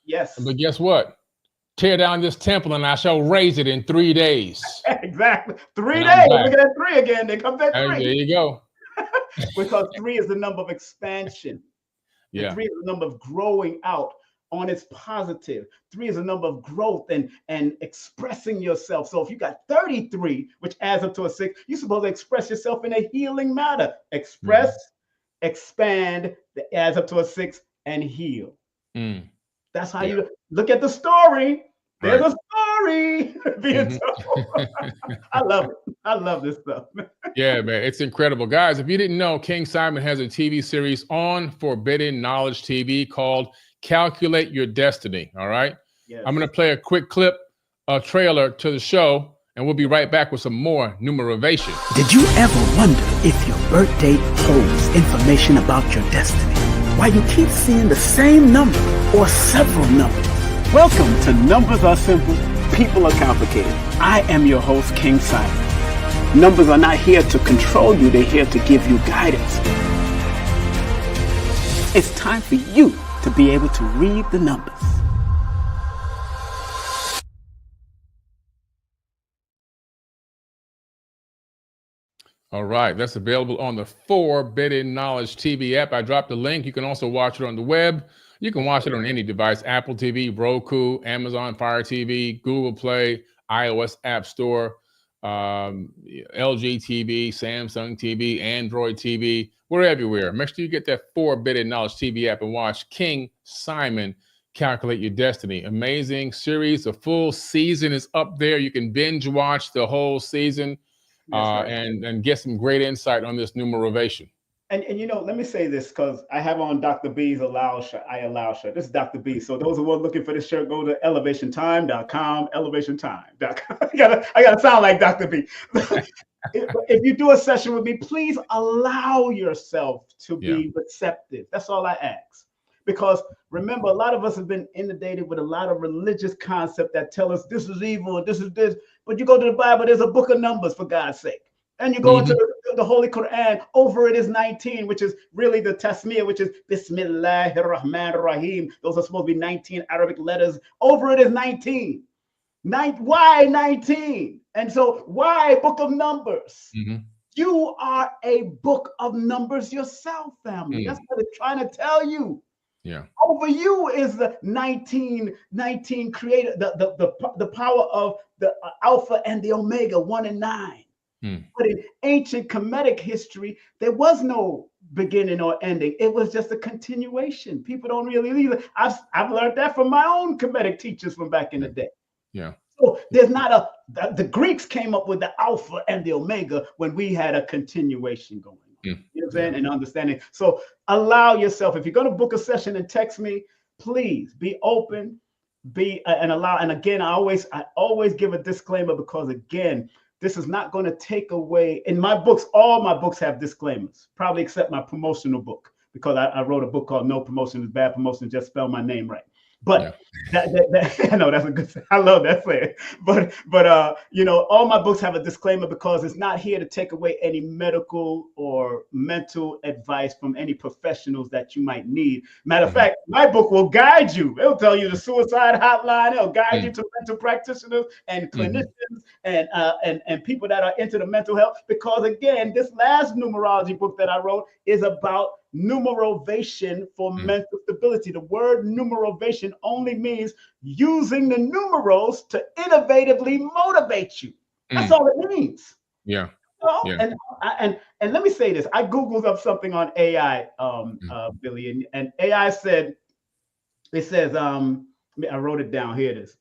yes. But guess what? Tear down this temple, and I shall raise it in 3 days. Exactly. 3 days. Look at that 3 again. They come back 3. There you go. Because 3 is the number of expansion. Yeah. 3 is the number of growing out on its positive. 3 is a number of growth and expressing yourself. So if you got 33, which adds up to a 6, you're supposed to express yourself in a healing manner. Express, expand, that adds up to a 6, and heal. That's how you look at the story. There's a story being told. I love it. I love this stuff. Yeah, man, it's incredible. Guys, if you didn't know, King Simon has a TV series on Forbidden Knowledge TV called Calculate Your Destiny. All right. Yes. I'm going to play a quick clip, a trailer to the show, and we'll be right back with some more numeration. Did you ever wonder if your birth date holds information about your destiny? Why you keep seeing the same number or several numbers? Welcome to Numbers Are Simple, People Are Complicated. I am your host, King Simon. Numbers are not here to control you, they're here to give you guidance. It's time for you to be able to read the numbers. All right, that's available on the Forbidden Knowledge TV app. I dropped the link. You can also watch it on the web. You can watch it on any device: Apple TV, Roku, Amazon Fire TV, Google Play, iOS App Store, LG TV, Samsung TV, Android TV. We're everywhere. Make sure you get that Forbidden Knowledge TV app and watch King Simon Calculate Your Destiny. Amazing series. The full season is up there. You can binge watch the whole season. Right. and get some great insight on this numerovation. And you know, let me say this, because I have on Dr. B's Allow shirt. I Allow shirt. This is Dr. B. So those who are looking for this shirt, go to elevationtime.com, elevationtime.com. I gotta sound like Dr. B. If you do a session with me, please allow yourself to be receptive. That's all I ask. Because remember, a lot of us have been inundated with a lot of religious concepts that tell us this is evil and this is this. But you go to the Bible, there's a book of Numbers, for God's sake. And you go into the Holy Quran, over it is 19, which is really the Tasmiyah, which is Bismillahir Rahmanir Rahim. Those are supposed to be 19 Arabic letters. Over it is 19. Why 19? And so why book of Numbers? You are a book of numbers yourself, family. That's what it's trying to tell you. Yeah. Over you is the 19 creator, the power of the Alpha and the Omega, 1 and 9. But in ancient Kemetic history, there was no beginning or ending. It was just a continuation. People don't really leave it. I've learned that from my own Kemetic teachers from back in the day. Yeah. So there's not the Greeks came up with the Alpha and the Omega when we had a continuation going on. You know what I'm saying? And understanding. So allow yourself, if you're going to book a session and text me, please be open, and allow. And again, I always give a disclaimer, because again, this is not going to take away. In my books, all my books have disclaimers, probably except my promotional book, because I wrote a book called No Promotion is Bad Promotion, just spell my name right. But that I know that's a good thing. I love that saying. But you know, all my books have a disclaimer, because it's not here to take away any medical or mental advice from any professionals that you might need. Matter of fact, my book will guide you. It'll tell you the suicide hotline. It'll guide you to mental practitioners and clinicians and people that are into the mental health. Because again, this last numerology book that I wrote is about numerovation for mental stability. The word numerovation only means using the numerals to innovatively motivate you. That's all it means. Yeah. And let me say this. I Googled up something on AI, Billy, and AI said, it says, I wrote it down. Here it is.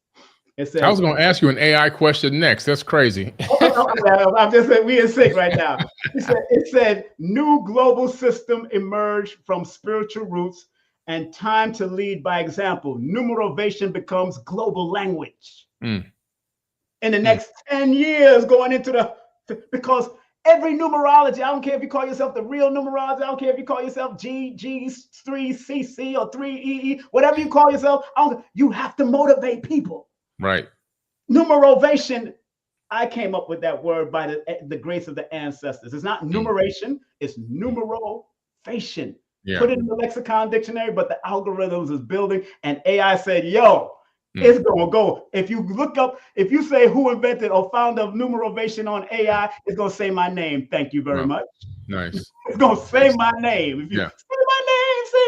It says, I was going to ask you an AI question next. That's crazy. I'm just saying, we in sync right now. It said, new global system emerged from spiritual roots and time to lead by example. Numerovation becomes global language. In the next 10 years, going into because every numerology, I don't care if you call yourself the real numerology, I don't care if you call yourself G3CC or 3EE, whatever you call yourself, you have to motivate people. Right. Numerovation, I came up with that word by the grace of the ancestors. It's not numeration, it's numerovation. Put it in the lexicon dictionary, but the algorithms is building, and AI said, yo, it's gonna go. If you look up, if you say who invented or founder of numerovation on AI, it's gonna say my name. Thank you very much. Nice. It's gonna say my name. If you say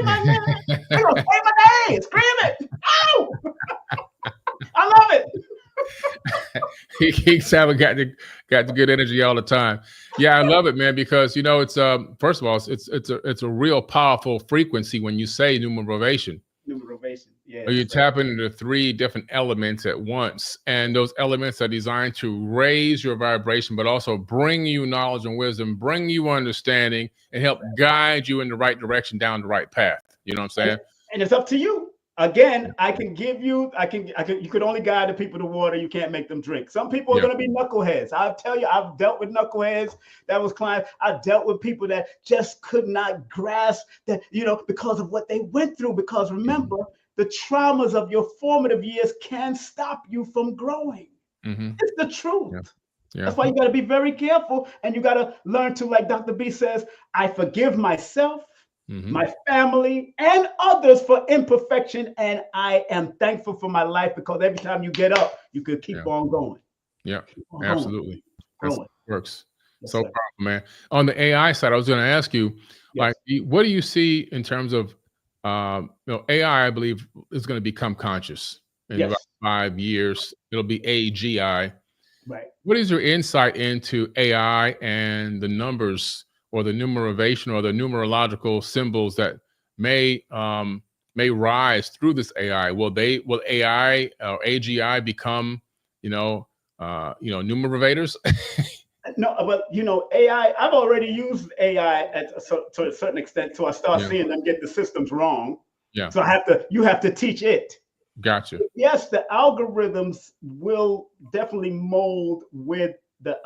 my name, it's gonna say my name. Scream it. Ow! I love it. King Simon got the good energy all the time. Yeah, I love it, man, because you know it's first of all, it's a real powerful frequency when you say numerovation. Numerovation, yeah. You tap into 3 different elements at once, and those elements are designed to raise your vibration, but also bring you knowledge and wisdom, bring you understanding, and help guide you in the right direction, down the right path. You know what I'm saying? And it's up to you. Again, I can give you, you could only guide the people to water. You can't make them drink. Some people are going to be knuckleheads. I'll tell you, I've dealt with knuckleheads. That was clients. I dealt with people that just could not grasp that, you know, because of what they went through. Because remember, the traumas of your formative years can stop you from growing. It's the truth. Yeah. That's why you got to be very careful, and you got to learn to, like Dr. B says, I forgive myself, my family, and others for imperfection, and I am thankful for my life, because every time you get up, you could keep on going. Yeah, absolutely. That works. Yes, so sir. powerful, man. On the AI side, I was going to ask you, Yes. like, what do you see in terms of, AI, I believe, is going to become conscious in about 5 years. It'll be AGI. Right. What is your insight into AI and the numbers, or the numeration, or the numerological symbols that may rise through this AI? Will AI or AGI become, numerators? No, but AI, I've already used AI to a certain extent, so I start seeing them get the systems wrong. Yeah. So you have to teach it. Gotcha. Yes, the algorithms will definitely mold with the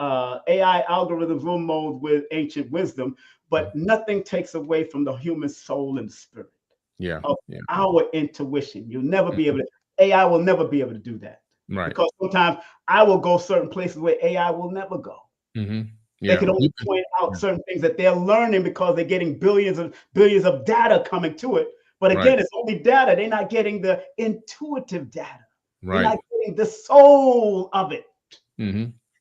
AI algorithms will mold with ancient wisdom, but nothing takes away from the human soul and spirit. Yeah. Of our intuition. You'll never be able to, AI will never be able to do that. Right. Because sometimes I will go certain places where AI will never go. They can only point out certain things that they're learning, because they're getting billions of data coming to it. But again, it's only data. They're not getting the intuitive data. They're not getting the soul of it.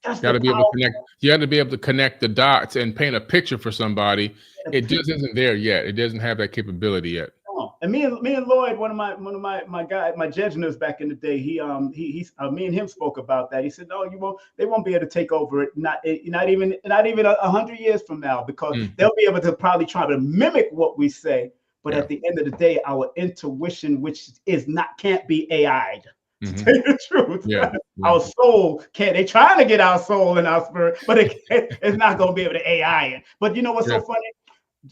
That's got to be able to connect. You have to be able to connect the dots and paint a picture for somebody. It just isn't there yet. It doesn't have that capability yet. And me and Lloyd, one of my guys, my judges back in the day, me and him spoke about that. He said, no, they won't be able to take over it. Not even 100 years from now, because they'll be able to probably try to mimic what we say. But at the end of the day, our intuition, which can't be AI'd. To tell you the truth, our soul can't. They're trying to get our soul and our spirit, but it's not going to be able to AI it. But you know what's so funny?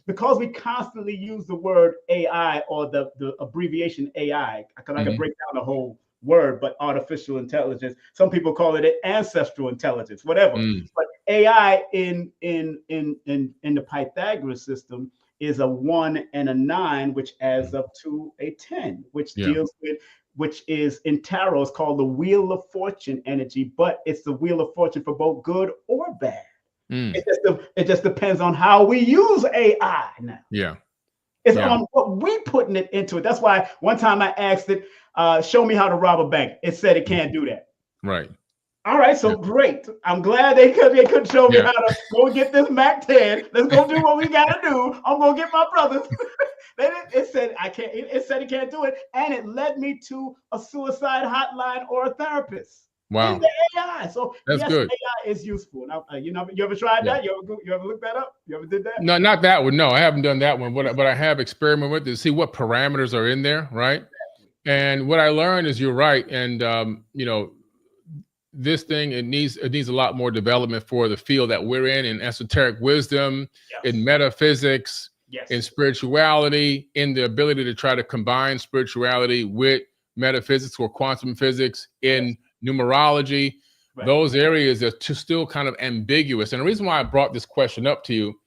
Because we constantly use the word AI, or the abbreviation AI, because I can break down the whole word, but artificial intelligence. Some people call it ancestral intelligence, whatever. But AI in the Pythagoras system is a 1 and a 9, which adds up to a 10, which deals with, which is in tarot, it's called the Wheel of Fortune energy, but it's the Wheel of Fortune for both good or bad. It just depends on how we use AI now. It's on what we putting it into it. That's why one time I asked it, show me how to rob a bank. It said it can't do that. Right. All right, so great. I'm glad they couldn't show me how to go get this Mac 10. Let's go do what we gotta do. I'm gonna get my brothers. It said I can't. It said it can't do it, and it led me to a suicide hotline or a therapist. Wow. In the AI. So that's good. AI is useful. Now, you ever tried that? You ever looked that up? You ever did that? No, not that one. No, I haven't done that one. But I have experimented with it to see what parameters are in there, right? And what I learned is you're right, and this thing, it needs a lot more development for the field that we're in esoteric wisdom, in metaphysics, in spirituality, in the ability to try to combine spirituality with metaphysics or quantum physics, in numerology. Those areas are still kind of ambiguous. And the reason why I brought this question up to you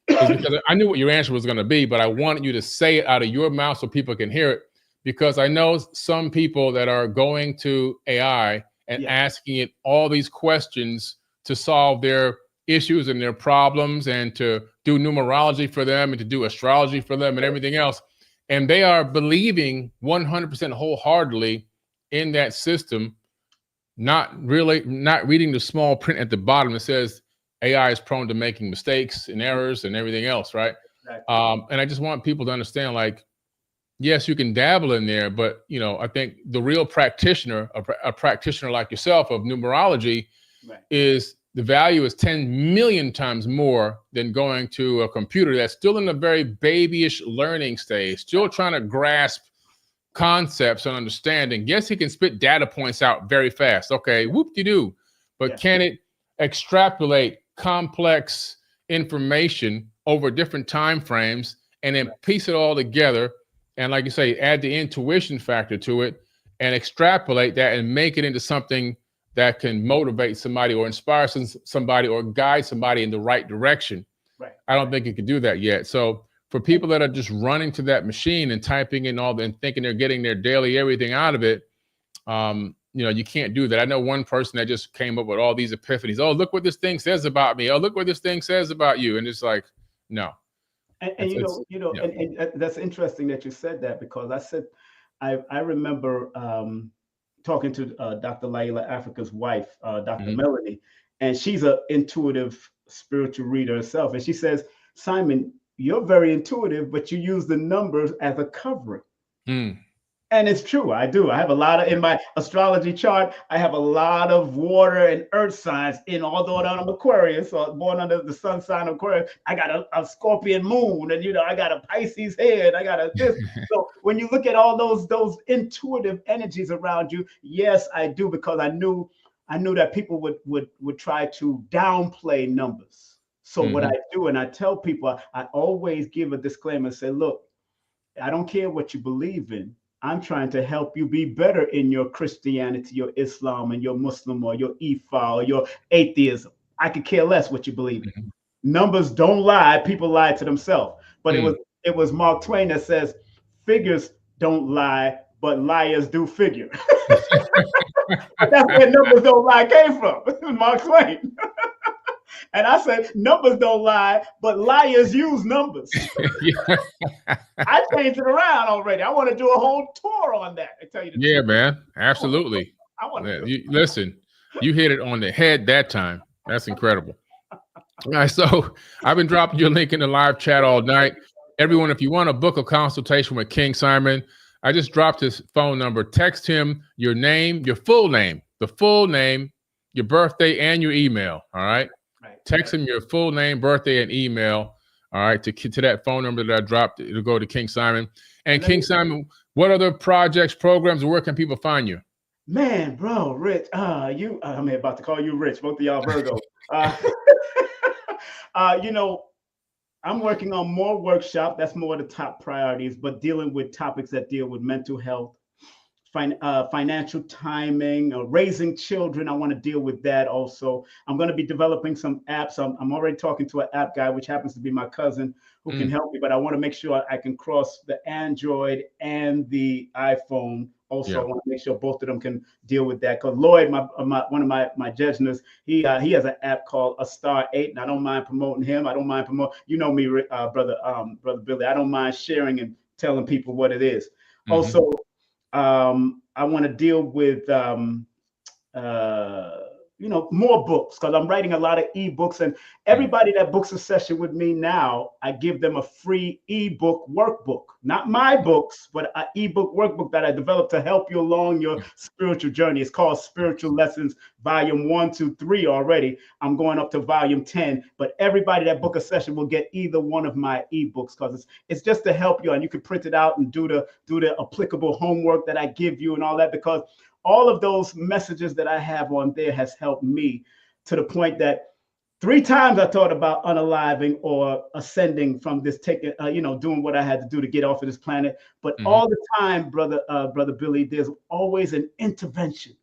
is because I knew what your answer was going to be, but I wanted you to say it out of your mouth so people can hear it, because I know some people that are going to AI and asking it all these questions to solve their issues and their problems, and to do numerology for them, and to do astrology for them, and everything else. And they are believing 100% wholeheartedly in that system, not reading the small print at the bottom that says AI is prone to making mistakes and errors and everything else, right? And I just want people to understand, like, yes, you can dabble in there, but I think the real practitioner, a practitioner like yourself of numerology, is the value is 10 million times more than going to a computer that's still in a very babyish learning stage, still trying to grasp concepts and understanding. Yes, he can spit data points out very fast. Okay, whoop-de-doo. But can it extrapolate complex information over different time frames and then piece it all together? And like you say, add the intuition factor to it and extrapolate that and make it into something that can motivate somebody or inspire somebody or guide somebody in the right direction. I don't think it can do that yet. So for people that are just running to that machine and typing in all and thinking they're getting their daily everything out of it, you know, you can't do that. I know one person that just came up with all these epiphanies. Oh, look what this thing says about me. Oh, look what this thing says about you. And it's like, no. And and that's interesting that you said that, because I remember talking to Dr. Laila Africa's wife, Dr. Melanie, and she's an intuitive spiritual reader herself. And she says, Simon, you're very intuitive, but you use the numbers as a covering. And it's true. I do. I have a lot of, in my astrology chart, I have a lot of water and earth signs in, although I'm Aquarius, so born under the sun sign of Aquarius. I got a Scorpion moon, and, you know, I got a Pisces head. I got a this. So when you look at all those intuitive energies around you, yes, I do, because I knew that people would try to downplay numbers. So what I do, and I tell people, I always give a disclaimer and say, look, I don't care what you believe in. I'm trying to help you be better in your Christianity, your Islam, and your Muslim, or your Ifa, or your atheism. I could care less what you believe in. Numbers don't lie. People lie to themselves. But it was Mark Twain that says, figures don't lie, but liars do figure. That's where numbers don't lie came from, Mark Twain. And I said, numbers don't lie, but liars use numbers. I changed it around already. I want to do a whole tour on that. I tell you the truth. Man, absolutely. I want to listen, you hit it on the head that time. That's incredible. All right, so I've been dropping your link in the live chat all night. Everyone, if you want to book a consultation with King Simon, I just dropped his phone number. Text him your name, your full name, the full name, your birthday, and your email. All right. Text him your full name, birthday, and email. All right, to that phone number that I dropped. It'll go to King Simon. And King Simon, what other projects, programs, where can people find you? Man, bro, Rich, I'm about to call you Rich. Both of y'all Virgo. You know, I'm working on more workshop. That's more the top priorities, but dealing with topics that deal with mental health, financial timing, raising children. I want to deal with that also. I'm going to be developing some apps. I'm already talking to an app guy, which happens to be my cousin, who can help me, but I want to make sure I can cross the Android and the iPhone. Also, I want to make sure both of them can deal with that. Because Lloyd, one of my judgeners, he has an app called A Star 8, and I don't mind promoting him. I don't mind promoting, you know me, brother Billy. I don't mind sharing and telling people what it is. Also, I want to deal with, you know, more books, because I'm writing a lot of ebooks, and everybody that books a session with me now, I give them a free ebook workbook, not my books, but an ebook workbook that I developed to help you along your spiritual journey. It's called Spiritual Lessons, Volume 1, 2, 3 already. I'm going up to Volume 10, but everybody that book a session will get either one of my ebooks, because it's just to help you, and you can print it out and do the applicable homework that I give you and all that, because all of those messages that I have on there has helped me to the point that 3 times I thought about unaliving or ascending from this, doing what I had to do to get off of this planet. But all the time, brother Billy, there's always an intervention,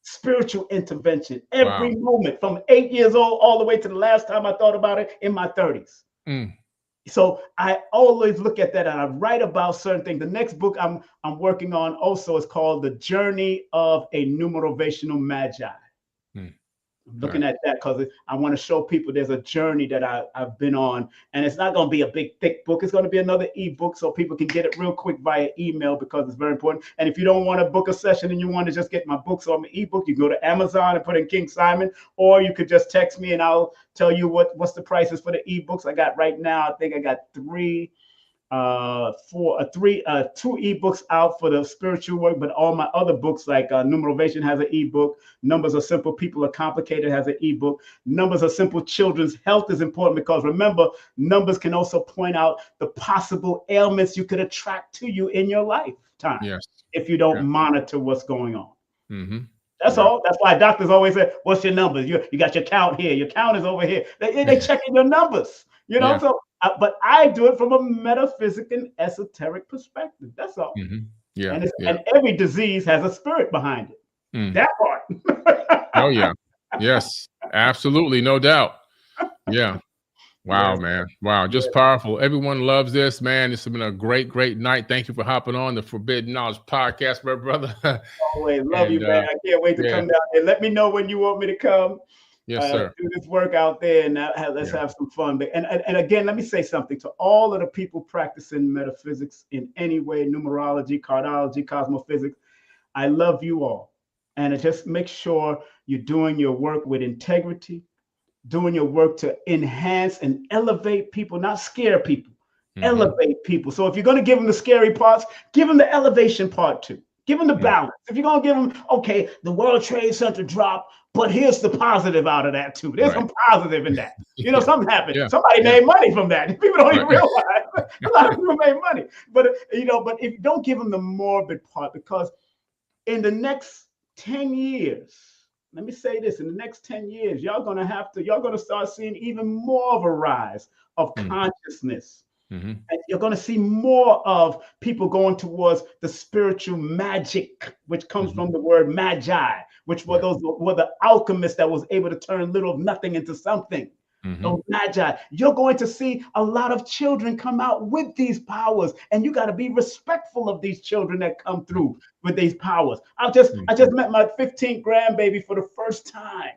spiritual intervention, every moment, from 8 years old all the way to the last time I thought about it in my 30s. So I always look at that, and I write about certain things. The next book I'm working on also is called The Journey of a Numerational Magi. I'm looking at that because I want to show people there's a journey that I've been on, and it's not going to be a big, thick book. It's going to be another ebook so people can get it real quick via email, because it's very important. And if you don't want to book a session and you want to just get my books or my ebook, you go to Amazon and put in King Simon, or you could just text me and I'll tell you what's the prices for the ebooks. I got right now, I think I got 2 ebooks out for the spiritual work, but all my other books, like Numeration has an ebook, Numbers Are Simple, People Are Complicated has an ebook, Numbers Are Simple, Children's Health is Important, because remember, numbers can also point out the possible ailments you could attract to you in your lifetime if you don't monitor what's going on. That's all. That's why doctors always say, what's your numbers? You got your count here. Your count is over here. They checking your numbers, you know? So but I do it from a metaphysical and esoteric perspective. That's all. And every disease has a spirit behind it. That part. Oh, yeah. Yes, absolutely. No doubt. Yeah. Wow, man. Wow. Just powerful. Everyone loves this, man. This has been a great, great night. Thank you for hopping on the Forbidden Knowledge podcast, my brother. Always love you, man. I can't wait to come down there. Let me know when you want me to come. Yes, sir. Do this work out there, and let's have some fun. And again, let me say something to all of the people practicing metaphysics in any way, numerology, cardology, cosmophysics. I love you all. And just make sure you're doing your work with integrity, doing your work to enhance and elevate people, not scare people, elevate people. So if you're going to give them the scary parts, give them the elevation part too. Give them the balance. If you're going to give them, okay, the World Trade Center dropped, but here's the positive out of that too. There's some positive in that. You know, something happened. Somebody made money from that. People don't even realize. A lot of people made money. But, you know, but if you don't give them the morbid part, because in the next 10 years, let me say this, in the next 10 years, y'all going to start seeing even more of a rise of consciousness. And you're going to see more of people going towards the spiritual magic, which comes from the word magi, which were the alchemists that was able to turn little of nothing into something. Those magi. You're going to see a lot of children come out with these powers, and you got to be respectful of these children that come through with these powers. I just met my 15th grandbaby for the first time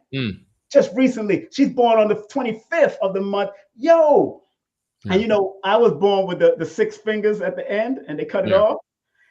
just recently. She's born on the 25th of the month. And you know, I was born with the 6 fingers at the end, and they cut it off.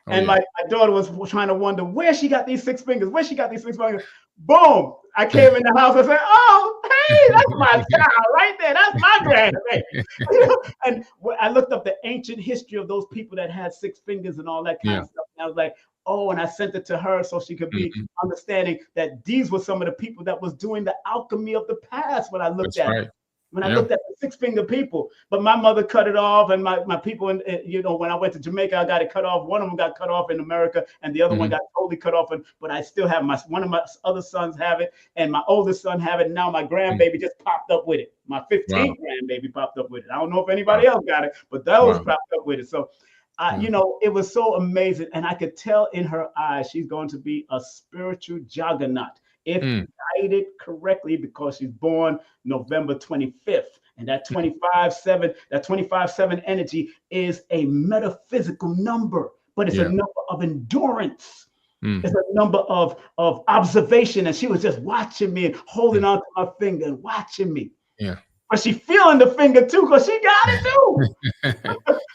And my daughter was trying to wonder where she got these 6 fingers, where she got these 6 fingers. Boom! I came in the house and said, "Oh, hey, that's my child right there. That's my grandbaby." You know? And I looked up the ancient history of those people that had 6 fingers and all that kind of stuff. And I was like, oh, and I sent it to her so she could be understanding that these were some of the people that was doing the alchemy of the past. When I looked at it. When I looked at the 6-finger people, but my mother cut it off, and my people, you know, when I went to Jamaica, I got it cut off. One of them got cut off in America, and the other one got totally cut off. But I still have one of my other sons have it, and my oldest son have it. And now my grandbaby just popped up with it. My 15th grandbaby popped up with it. I don't know if anybody else got it, but those popped up with it. So, you know, it was so amazing, and I could tell in her eyes she's going to be a spiritual juggernaut. If guided correctly, because she's born November 25th. And that 25/7 energy is a metaphysical number, but it's a number of endurance. It's a number of observation. And she was just watching me and holding on to my finger and watching me. But she feeling the finger too, because she got it too.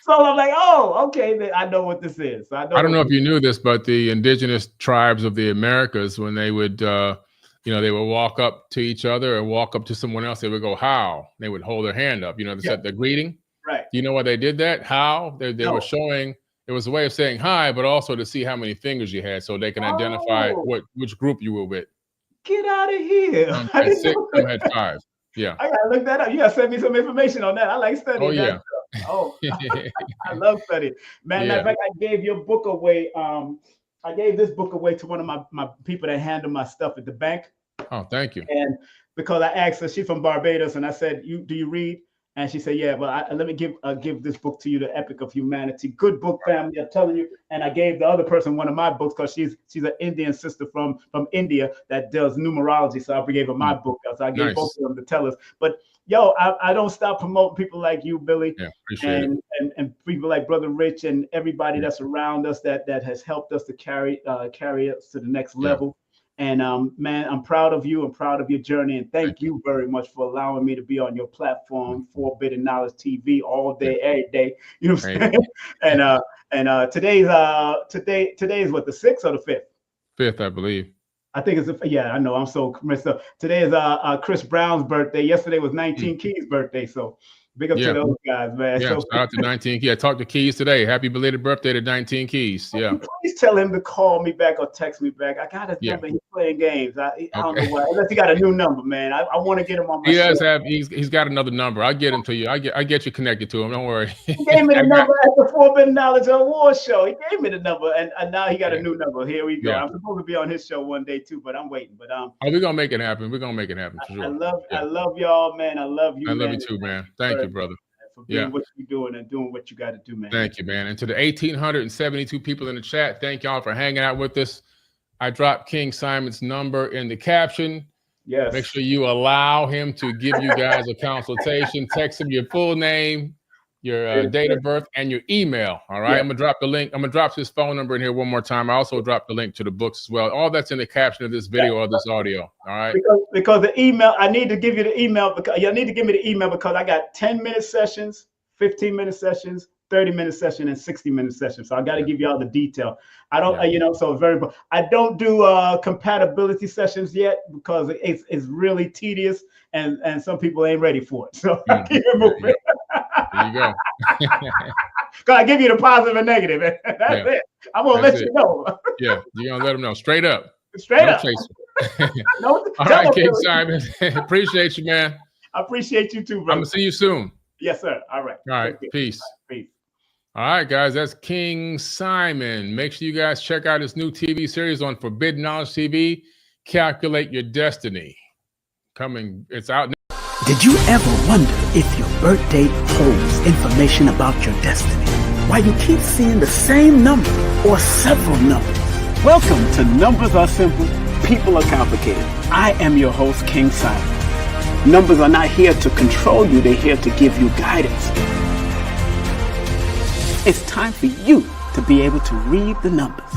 So I'm like, oh, okay, I know what this is. So I don't know if you knew this, but the indigenous tribes of the Americas, when they would, you know, they would walk up to each other or walk up to someone else, they would go, how? They would hold their hand up, you know, they said the greeting. Right. You know why they did that? How? They were showing, it was a way of saying hi, but also to see how many fingers you had so they can identify which group you were with. Get out of here. Some had 6, some had 5. Yeah. I gotta look that up. You gotta send me some information on that. I like studying that stuff. Oh, I love studying. Man, matter of fact, I gave your book away. I gave this book away to one of my people that handle my stuff at the bank. Oh, thank you. And because I asked her, she's from Barbados, and I said, do you read? And she said, yeah, well, let me give this book to you, The Epic of Humanity. Good book, family, I'm telling you. And I gave the other person one of my books, because she's an Indian sister from India that does numerology. So I gave her my book. So I gave both of them to tell us. But yo, I don't stop promoting people like you, Billy, and people like Brother Rich and everybody that's around us that has helped us to carry us to the next level. And man, I'm proud of you. I'm proud of your journey. And thank you very much for allowing me to be on your platform, Forbidden Knowledge TV, all day, every day. You know what I'm saying? And today's what, the 6th or the 5th? 5th, I believe. I think it's I know, I'm so messed up. Today is Chris Brown's birthday. Yesterday was 19 Keys' birthday. So big up to those guys, man. Yeah, shout out to 19 Keys. I talked to Keys today. Happy belated birthday to 19 Keys. Yeah. Please tell him to call me back or text me back. I got his number. He's playing games. I don't know why. Unless he got a new number, man. I want to get him on my show. He's got another number. I'll get him to you. I get you connected to him. Don't worry. He gave me the number at the Forbidden Knowledge Award show. He gave me the number, and now he got a new number. Here we go. I'm supposed to be on his show one day too, but I'm waiting. But we're gonna make it happen. We're gonna make it happen for sure. I love y'all, man. I love you. I love you too, man. Thank you, brother. For doing what you're doing and doing what you got to do, man. Thank you, man. And to the 1,872 people in the chat, thank y'all for hanging out with us. I dropped King Simon's number in the caption. Yes. Make sure you allow him to give you guys a consultation. Text him your full name, your date of birth, and your email. All right. I'm gonna drop the link. I'm gonna drop his phone number in here one more time. I also dropped the link to the books as well. All that's in the caption of this video or this audio. All right. Because the email, I need to give you the email because you need to give me the email because I got 10-minute sessions, 15-minute sessions, 30-minute session, and 60-minute session. So I got to give you all the detail. I don't, so I don't do compatibility sessions yet because it's really tedious and some people ain't ready for it. So I keep it moving. There you go. Because I give you the positive and negative. That's it. I'm going to let you know. Yeah, you're going to let them know. Straight up. Straight up. All right, King Simon. Appreciate you, man. I appreciate you too, bro. I'm going to see you soon. Yes, sir. All right. All right. Peace. Peace. All right, guys. That's King Simon. Make sure you guys check out his new TV series on Forbidden Knowledge TV, Calculate Your Destiny. It's out now. Did you ever wonder if your birth date holds information about your destiny? Why you keep seeing the same number or several numbers? Welcome to Numbers Are Simple, People Are Complicated. I am your host, King Simon. Numbers are not here to control you, they're here to give you guidance. It's time for you to be able to read the numbers.